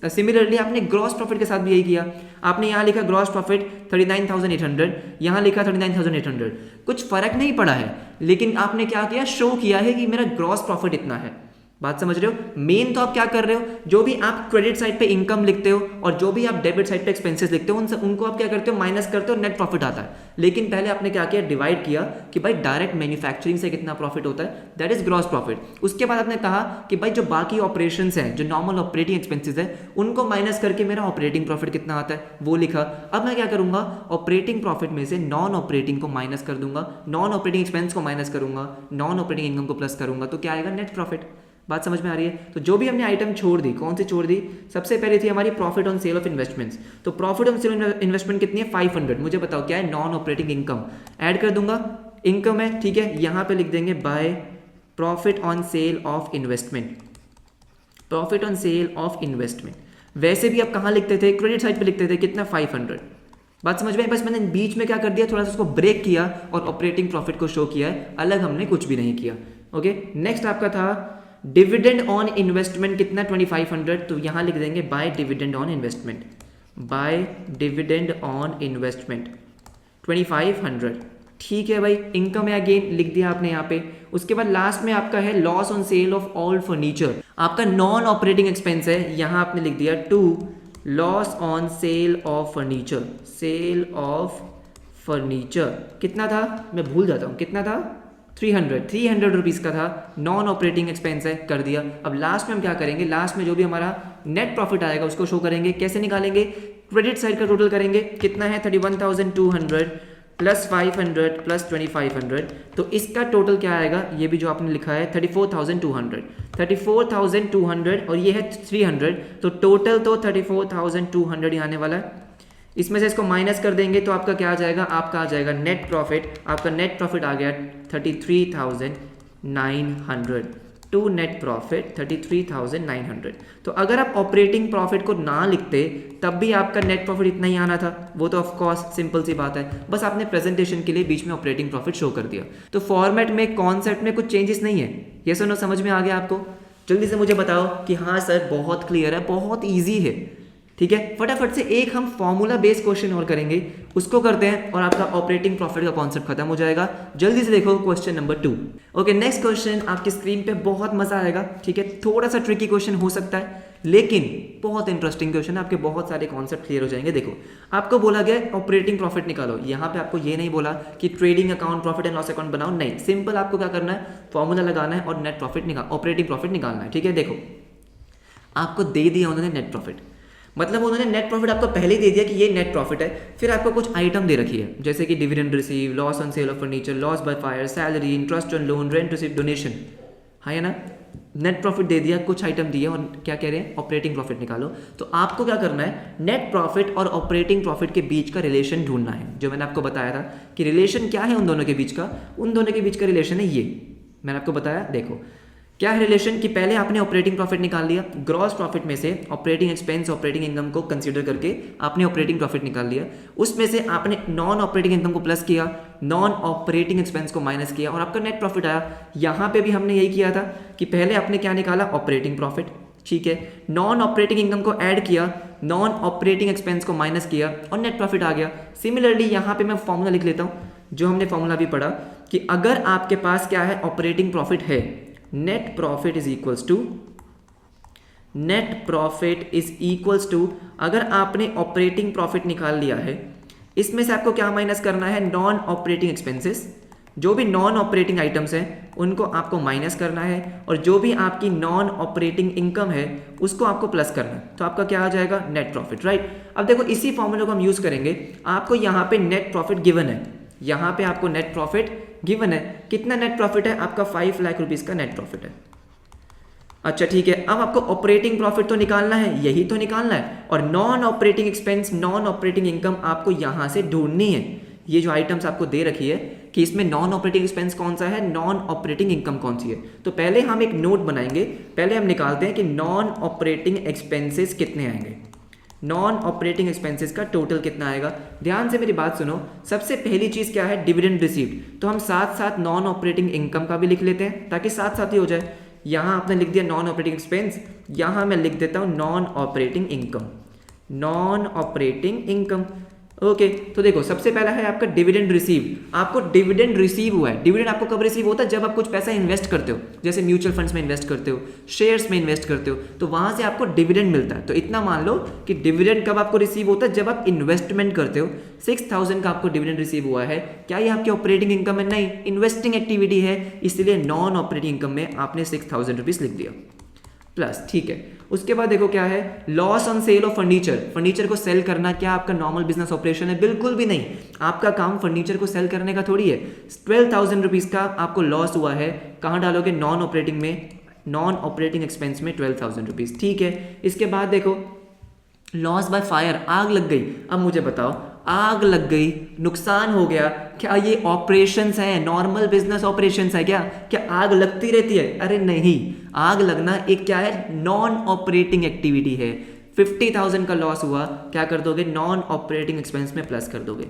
सिमिलरली आपने ग्रॉस प्रॉफिट के साथ भी यही किया। आपने यहाँ लिखा ग्रॉस प्रॉफिट 39,800, यहाँ लिखा 39,800, कुछ फर्क नहीं पड़ा है, लेकिन आपने क्या किया? शो किया है कि मेरा ग्रॉस प्रॉफिट इतना है। बात समझ रहे हो? मेन तो आप क्या कर रहे हो, जो भी आप क्रेडिट साइड पे इनकम लिखते हो और जो भी आप डेबिट साइड पे एक्सपेंसेस लिखते हो, उनको आप क्या करते हो? माइनस करते हो, नेट प्रॉफिट आता है। लेकिन पहले आपने क्या किया? डिवाइड किया कि भाई डायरेक्ट मैन्युफैक्चरिंग से कितना प्रॉफिट होता है, दैट इज ग्रॉस प्रॉफिट। उसके बाद आपने कहा कि भाई जो बाकी ऑपरेशंस हैं, जो नॉर्मल ऑपरेटिंग एक्सपेंसेस है, उनको माइनस करके मेरा ऑपरेटिंग प्रॉफिट कितना आता है वो लिखा। अब मैं क्या करूंगा? ऑपरेटिंग प्रॉफिट में से नॉन ऑपरेटिंग को माइनस कर दूंगा, नॉन ऑपरेटिंग एक्सपेंस को माइनस करूंगा, नॉन ऑपरेटिंग इनकम को प्लस करूंगा, तो क्या आएगा? Net profit. बात समझ में आ रही है? तो जो भी हमने आइटम छोड़ दी, कौन सी छोड़ दी? सबसे पहले थी हमारी profit on sale of investments. तो प्रॉफिट ऑन सेल इन्वेस्टमेंट कितनी है? 500। मुझे बताओ क्या है? Non operating income. ऐड कर दूंगा, इनकम है, ठीक है। यहां पे लिख देंगे by profit on sale of investment. Profit on sale of investment वैसे भी आप कहां लिखते थे? क्रेडिट साइड पे लिखते थे। कितना? 500। बात समझ में? बस मैंने बीच में क्या कर दिया? थोड़ा सा उसको ब्रेक किया और ऑपरेटिंग प्रॉफिट को शो किया है, अलग हमने कुछ भी नहीं किया। ओके, नेक्स्ट आपका था डिविडेंड ऑन इन्वेस्टमेंट। कितना? 2500। तो यहां लिख देंगे by dividend on investment, by dividend on investment 2500। ठीक है भाई, इनकम है, अगेन लिख दिया आपने यहाँ पे। उसके बाद लास्ट में आपका है loss on sale of old furniture. आपका नॉन ऑपरेटिंग एक्सपेंस है, यहां आपने लिख दिया to loss on sale of furniture. Sale of furniture कितना था? मैं भूल जाता हूं, कितना था? 300 रुपीज़ का था, नॉन ऑपरेटिंग एक्सपेंस है, कर दिया। अब लास्ट में हम क्या करेंगे? लास्ट में जो भी हमारा नेट प्रॉफिट आएगा उसको शो करेंगे। कैसे निकालेंगे? क्रेडिट साइड का टोटल करेंगे। कितना है? 31,200 प्लस 500 प्लस 2500, तो इसका टोटल क्या आएगा? ये भी जो आपने लिखा है 34,200। 34,200 और ये है 300, तो टोटल तो 34,200 ही आने वाला है। इसमें से इसको माइनस कर देंगे तो आपका क्या आ जाएगा? आपका आ जाएगा नेट प्रॉफिट। आपका नेट प्रॉफिट आ गया 33,000 900 टू नेट प्रॉफिट 33,900। तो अगर आप ऑपरेटिंग प्रॉफिट को ना लिखते तब भी आपका नेट प्रॉफिट इतना ही आना था, वो तो ऑफ कोर्स सिंपल सी बात है, बस आपने प्रेजेंटेशन के लिए बीच में ऑपरेटिंग प्रॉफिट शो कर दिया। तो फॉर्मेट में कॉन्सेप्ट में कुछ चेंजेस नहीं है। ये सुनो, समझ में आ गया आपको? जल्दी से मुझे बताओ कि हाँ सर बहुत क्लियर है, बहुत ईजी है। ठीक है, फटाफट से एक हम फॉर्मूला बेस्ड क्वेश्चन और करेंगे, उसको करते हैं और आपका ऑपरेटिंग प्रॉफिट का कॉन्सेप्ट खत्म हो जाएगा। जल्दी से देखो question number 2। Okay, next question आपकी स्क्रीन पे बहुत मजा आएगा। ठीक है, थोड़ा सा ट्रिकी क्वेश्चन हो सकता है लेकिन बहुत इंटरेस्टिंग क्वेश्चन है, आपके बहुत सारे कॉन्सेप्ट क्लियर हो जाएंगे। देखो, आपको बोला गया ऑपरेटिंग प्रॉफिट निकालो। यहाँ पे आपको ये नहीं बोला कि trading account, profit and loss account बनाओ, नहीं, सिंपल आपको क्या करना है, फॉर्मूला लगाना है और नेट प्रॉफिट ऑपरेटिंग प्रॉफिट निकालना है। ठीक है, देखो आपको दे दिया उन्होंने नेट प्रॉफिट, मतलब उन्होंने नेट प्रॉफिट आपको पहले ही दे दिया कि ये नेट प्रॉफिट है, फिर आपको कुछ आइटम दे रखी है जैसे कि dividend receive, loss on sale of furniture, loss by fire, salary, interest on loan, rent receive, donation, हाँ है ना। नेट प्रॉफिट दे दिया, कुछ आइटम दिए और क्या कह रहे हैं, ऑपरेटिंग प्रॉफिट निकालो। तो आपको क्या करना है, नेट प्रॉफिट और ऑपरेटिंग प्रॉफिट के बीच का रिलेशन ढूंढना है। जो मैंने आपको बताया था कि रिलेशन क्या है उन दोनों के बीच का, उन दोनों के बीच का रिलेशन है ये, मैंने आपको बताया। देखो क्या है रिलेशन कि पहले आपने ऑपरेटिंग प्रॉफिट निकाल लिया, ग्रॉस प्रॉफिट में से ऑपरेटिंग एक्सपेंस, ऑपरेटिंग इनकम को कंसीडर करके आपने ऑपरेटिंग प्रॉफिट निकाल लिया, उसमें से आपने नॉन ऑपरेटिंग इनकम को प्लस किया, नॉन ऑपरेटिंग एक्सपेंस को माइनस किया और आपका नेट प्रॉफिट आया। यहाँ पे भी हमने यही किया था कि पहले आपने क्या निकाला, ऑपरेटिंग प्रॉफिट, ठीक है, नॉन ऑपरेटिंग इनकम को ऐड किया, नॉन ऑपरेटिंग एक्सपेंस को माइनस किया और नेट प्रॉफिट आ गया। सिमिलरली यहाँ पे मैं फॉर्मूला लिख लेता हूँ, जो हमने फॉर्मूला भी पढ़ा कि अगर आपके पास क्या है, ऑपरेटिंग प्रॉफिट है, net profit is equals to, अगर आपने ऑपरेटिंग प्रॉफिट निकाल लिया है, इसमें से आपको क्या माइनस करना है, नॉन ऑपरेटिंग एक्सपेंसेस, जो भी नॉन ऑपरेटिंग आइटम्स हैं उनको आपको माइनस करना है और जो भी आपकी नॉन ऑपरेटिंग इनकम है उसको आपको प्लस करना है। तो आपका क्या आ जाएगा, नेट प्रॉफिट, राइट। अब देखो इसी फॉर्मूले को हम यूज करेंगे, आपको यहाँ पे नेट प्रॉफिट गिवन है, यहाँ पे आपको नेट प्रॉफिट गिवन है, कितना नेट प्रॉफिट है आपका, 5 लाख रुपीस का नेट प्रॉफिट है। अच्छा ठीक है, अब आपको ऑपरेटिंग प्रॉफिट तो निकालना है, यही तो निकालना है, और non operating expense, non operating income आपको यहां से ढूंढनी है। ये जो आइटम्स आपको दे रखी है कि इसमें नॉन ऑपरेटिंग एक्सपेंस कौन सा है, नॉन ऑपरेटिंग इनकम कौन सी है। तो पहले हम एक नोट बनाएंगे, पहले हम निकालते हैं कि नॉन ऑपरेटिंग एक्सपेंसेस कितने आएंगे, नॉन ऑपरेटिंग एक्सपेंसेस का टोटल कितना आएगा। ध्यान से मेरी बात सुनो, सबसे पहली चीज क्या है, डिविडेंड रिसीव्ड, तो हम साथ साथ नॉन ऑपरेटिंग इनकम का भी लिख लेते हैं ताकि साथ साथ ही हो जाए। यहां आपने लिख दिया नॉन ऑपरेटिंग एक्सपेंस, यहां मैं लिख देता हूं non operating income, non operating income. Okay, तो देखो सबसे पहला है आपका डिविडेंड रिसीव, आपको डिविडेंड रिसीव हुआ है। डिविडेंड आपको कब रिसीव होता है, जब आप कुछ पैसा इन्वेस्ट करते हो, जैसे म्यूचुअल फंड्स में इन्वेस्ट करते हो, शेयर्स में इन्वेस्ट करते हो, तो वहां से आपको डिविडेंड मिलता है। तो इतना मान लो कि डिविडेंड कब आपको रिसीव होता है, जब आप इन्वेस्टमेंट करते हो। 6,000 का आपको डिविडेंड रिसीव हुआ है, क्या ये आपकी ऑपरेटिंग इनकम है, नहीं, इन्वेस्टिंग एक्टिविटी है, इसलिए नॉन ऑपरेटिंग इनकम में आपने 6,000 रुपीज लिख दिया प्लस, ठीक है। उसके बाद देखो क्या है, loss on sale of furniture, furniture को सेल करना क्या आपका नॉर्मल बिजनेस ऑपरेशन है, बिल्कुल भी नहीं, आपका काम फर्नीचर को सेल करने का थोड़ी है। 12,000 रुपीज का आपको लॉस हुआ है, कहां डालोगे, नॉन ऑपरेटिंग में, नॉन ऑपरेटिंग एक्सपेंस में 12,000 रुपीज, ठीक है। इसके बाद देखो लॉस बाय फायर, आग लग गई। अब मुझे बताओ, आग लग गई, नुकसान हो गया, क्या ये ऑपरेशंस हैं, नॉर्मल बिजनेस ऑपरेशंस है क्या, क्या आग लगती रहती है, अरे नहीं, आग लगना एक क्या है, नॉन ऑपरेटिंग एक्टिविटी है। 50,000 का लॉस हुआ, क्या कर दोगे, नॉन ऑपरेटिंग एक्सपेंस में प्लस कर दोगे,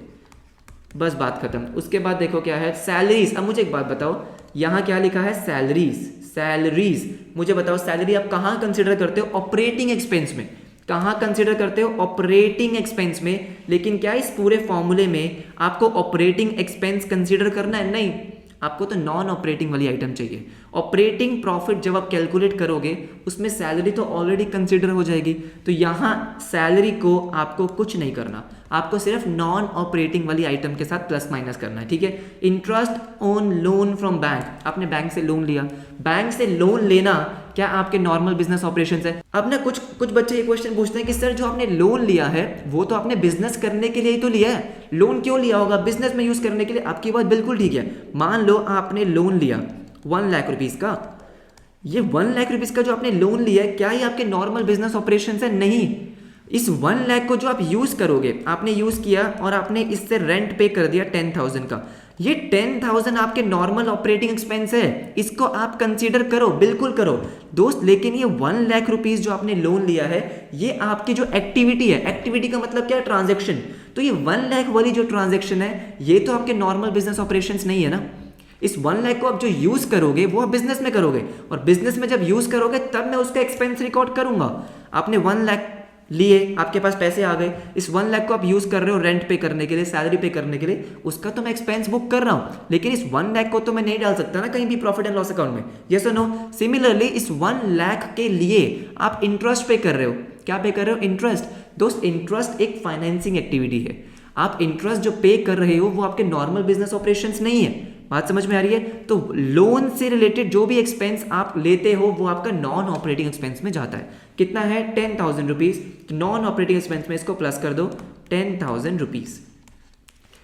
बस बात खत्म। उसके बाद देखो क्या है, सैलरीज। अब मुझे एक बात बताओ, यहां क्या लिखा है, सैलरीज, सैलरीज, मुझे बताओ सैलरी आप कहां कंसिडर करते हो, ऑपरेटिंग एक्सपेंस में, कहां कंसिडर करते हो, ऑपरेटिंग एक्सपेंस में। लेकिन क्या इस पूरे फॉर्मूले में आपको ऑपरेटिंग एक्सपेंस कंसिडर करना है, नहीं, आपको तो नॉन ऑपरेटिंग वाली आइटम चाहिए। ऑपरेटिंग प्रॉफिट जब आप कैलकुलेट करोगे उसमें सैलरी तो ऑलरेडी कंसिडर हो जाएगी, तो यहां सैलरी को आपको कुछ नहीं करना, आपको सिर्फ नॉन ऑपरेटिंग वाली आइटम के साथ प्लस माइनस करना है, ठीक है। Interest on loan from bank, आपने बैंक से लोन लिया, बैंक से लोन लेना क्या आपके नॉर्मल बिजनेस ऑपरेशंस है। अब ना कुछ बच्चे ये क्वेश्चन पूछते हैं कि सर जो आपने लोन लिया है वो तो आपने बिजनेस करने के लिए ही तो लिया है, लोन क्यों लिया होगा, बिजनेस में यूज करने के लिए। आपकी बात बिल्कुल ठीक है, मान लो आपने लोन लिया 1 लाख रुपीज का, ये 1 लाख रुपीज का जो आपने लोन लिया है क्या ये आपके नॉर्मल बिजनेस ऑपरेशंस है, नहीं, इस 1 लाख को जो आप यूज़ करोगे, आपने यूज़ किया और आपने इससे रेंट पे कर दिया 10,000 का, ये 10,000 आपके नॉर्मल ऑपरेटिंग एक्सपेंस है, इसको आप कंसीडर करो, बिल्कुल करो दोस्त। लेकिन ये 1 लाख रुपीज़ जो आपने लोन लिया है, ये आपकी जो एक्टिविटी है, एक्टिविटी का मतलब क्या है, ट्रांजेक्शन, तो ये 1 लाख वाली जो ट्रांजेक्शन है, ये तो आपके नॉर्मल बिजनेस ऑपरेशंस नहीं है ना। इस 1 लाख को आप जो यूज़ करोगे वो आप बिजनेस में करोगे, और बिजनेस में जब यूज़ करोगे तब मैं उसका एक्सपेंस रिकॉर्ड करूंगा। आपने 1 लाख लिए, आपके पास पैसे आ गए, इस 1 लाख को आप यूज़ कर रहे हो रेंट पे करने के लिए, सैलरी पे करने के लिए, उसका तो मैं एक्सपेंस बुक कर रहा हूँ, लेकिन इस 1 लाख को तो मैं नहीं डाल सकता ना कहीं भी प्रॉफिट एंड लॉस अकाउंट में, यस और नो। सिमिलरली इस 1 लाख के लिए आप इंटरेस्ट पे कर रहे हो, क्या पे कर रहे हो, इंटरेस्ट। दोस्त इंटरेस्ट एक फाइनेंसिंग एक्टिविटी है, आप इंटरेस्ट जो पे कर रहे हो वो आपके नॉर्मल बिजनेस ऑपरेशंस नहीं है, बात समझ में आ रही है। तो लोन से रिलेटेड जो भी एक्सपेंस आप लेते हो वो आपका नॉन ऑपरेटिंग एक्सपेंस में जाता है। कितना है, 10,000 रुपीज़, तो नॉन ऑपरेटिंग एक्सपेंस में इसको प्लस कर दो 10,000 रुपीज़।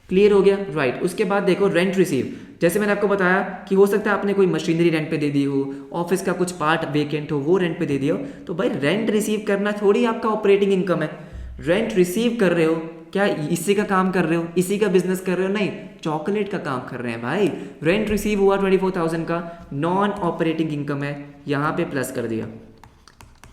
क्लियर हो गया, राइट। उसके बाद देखो रेंट रिसीव, जैसे मैंने आपको बताया कि हो सकता है आपने कोई मशीनरी रेंट पे दे दी हो, ऑफिस का कुछ पार्ट वेकेंट हो वो रेंट पे दे दिया हो, तो भाई रेंट रिसीव करना थोड़ी आपका ऑपरेटिंग इनकम है। रेंट रिसीव कर रहे हो, क्या इसी का काम कर रहे हो, इसी का बिजनेस कर रहे हो, नहीं, चॉकलेट का काम कर रहे हैं भाई। रेंट रिसीव हुआ 24,000 का, नॉन ऑपरेटिंग इनकम है, यहाँ पे प्लस कर दिया,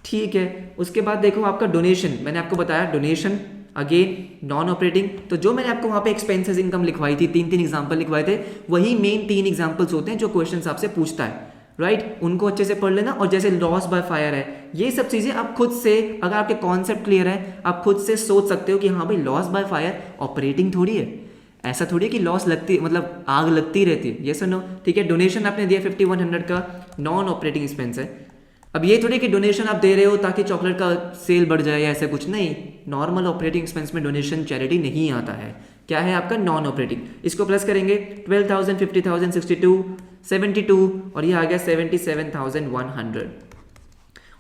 ठीक है। उसके बाद देखो आपका डोनेशन, मैंने आपको बताया डोनेशन अगेन नॉन ऑपरेटिंग, तो जो मैंने आपको वहाँ पे एक्सपेंसेस इनकम लिखवाई थी, 3 एग्जाम्पल लिखवाए थे, वही मेन 3 एग्जाम्पल्स होते हैं जो क्वेश्चन आपसे पूछता है, राइट। उनको अच्छे से पढ़ लेना। और जैसे लॉस बाय फायर है, ये सब चीज़ें आप खुद से, अगर आपके कॉन्सेप्ट क्लियर है, आप खुद से सोच सकते हो कि हाँ भाई लॉस बाय फायर ऑपरेटिंग थोड़ी है, ऐसा थोड़ी है कि लॉस लगती, मतलब आग लगती रहती है, ये सुनो, ठीक है। डोनेशन आपने दिया 5100 का, नॉन ऑपरेटिंग एक्सपेंस है। अब ये थोड़ी कि डोनेशन आप दे रहे हो ताकि चॉकलेट का सेल बढ़ जाए या ऐसा कुछ नहीं, नॉर्मल ऑपरेटिंग एक्सपेंस में डोनेशन चैरिटी नहीं आता है, क्या है आपका नॉन ऑपरेटिंग। इसको प्लस करेंगे 12,000, 50,000, 62, 72 और ये आ गया 77,100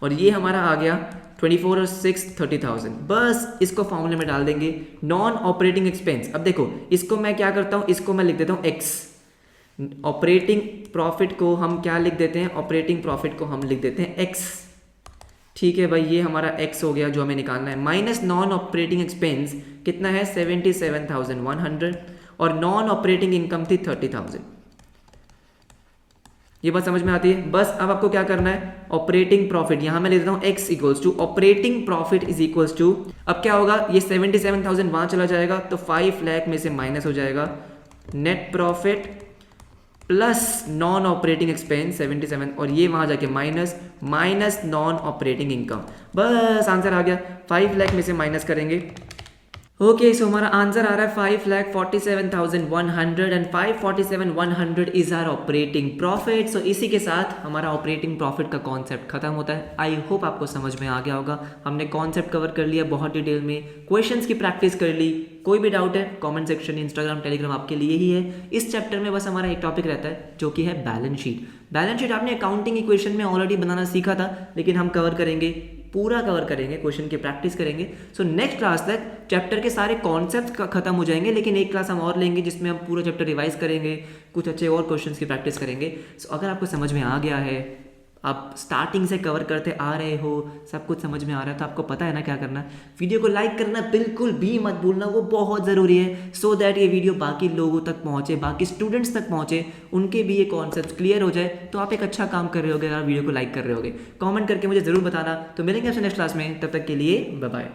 और ये हमारा आ गया 24 और 6 30,000। बस इसको फॉर्मूले में डाल देंगे नॉन ऑपरेटिंग एक्सपेंस। अब देखो इसको मैं क्या करता हूँ, इसको मैं लिख देता हूँ एक्स, ऑपरेटिंग प्रॉफिट को हम क्या लिख देते हैं, ऑपरेटिंग प्रॉफिट को हम लिख देते हैं एक्स, ठीक है भाई। ये हमारा एक्स हो गया जो हमें निकालना है, माइनस नॉन ऑपरेटिंग एक्सपेंस कितना है 77,100 और नॉन ऑपरेटिंग इनकम थी 30,000। ये बात समझ में आती है। बस अब आपको क्या करना है, ऑपरेटिंग प्रॉफिट यहां मैं ले देता हूं x equals to operating profit is equals to, अब क्या होगा, ये 77,000 वहां चला जाएगा तो 5 लाख में से माइनस हो जाएगा net profit plus non operating expense 77 और ये वहां जाके माइनस नॉन ऑपरेटिंग इनकम। बस आंसर आ गया, 5 लाख में से माइनस करेंगे। ओके सो हमारा आंसर आ रहा है 5,47,100 and 547,100 is our operating profit. So इसी के साथ हमारा ऑपरेटिंग प्रॉफिट का कॉन्सेप्ट खत्म होता है। आई होप आपको समझ में आ गया होगा, हमने कॉन्सेप्ट कवर कर लिया बहुत डिटेल में, क्वेश्चंस की प्रैक्टिस कर ली। कोई भी डाउट है कमेंट सेक्शन, इंस्टाग्राम, टेलीग्राम आपके लिए ही है। इस चैप्टर में बस हमारा एक टॉपिक रहता है जो कि है बैलेंस शीट। बैलेंस शीट आपने अकाउंटिंग इक्वेशन में ऑलरेडी बनाना सीखा था, लेकिन हम कवर करेंगे, पूरा कवर करेंगे, क्वेश्चन की प्रैक्टिस करेंगे। सो नेक्स्ट क्लास तक चैप्टर के सारे कॉन्सेप्ट्स खत्म हो जाएंगे, लेकिन एक क्लास हम और लेंगे जिसमें हम पूरा चैप्टर रिवाइज करेंगे, कुछ अच्छे और क्वेश्चंस की प्रैक्टिस करेंगे। सो अगर आपको समझ में आ गया है, आप स्टार्टिंग से कवर करते आ रहे हो, सब कुछ समझ में आ रहा है, तो आपको पता है ना क्या करना है। वीडियो को लाइक करना बिल्कुल भी मत भूलना, वो बहुत ज़रूरी है, सो दैट ये वीडियो बाकी लोगों तक पहुंचे, बाकी स्टूडेंट्स तक पहुंचे, उनके भी ये कॉन्सेप्ट क्लियर हो जाए। तो आप एक अच्छा काम कर रहे होगे अगर वीडियो को लाइक कर रहे होगे। कमेंट करके मुझे ज़रूर बताना। तो मिलेंगे आपसे नेक्स्ट क्लास में, तब तक के लिए बाय बाय।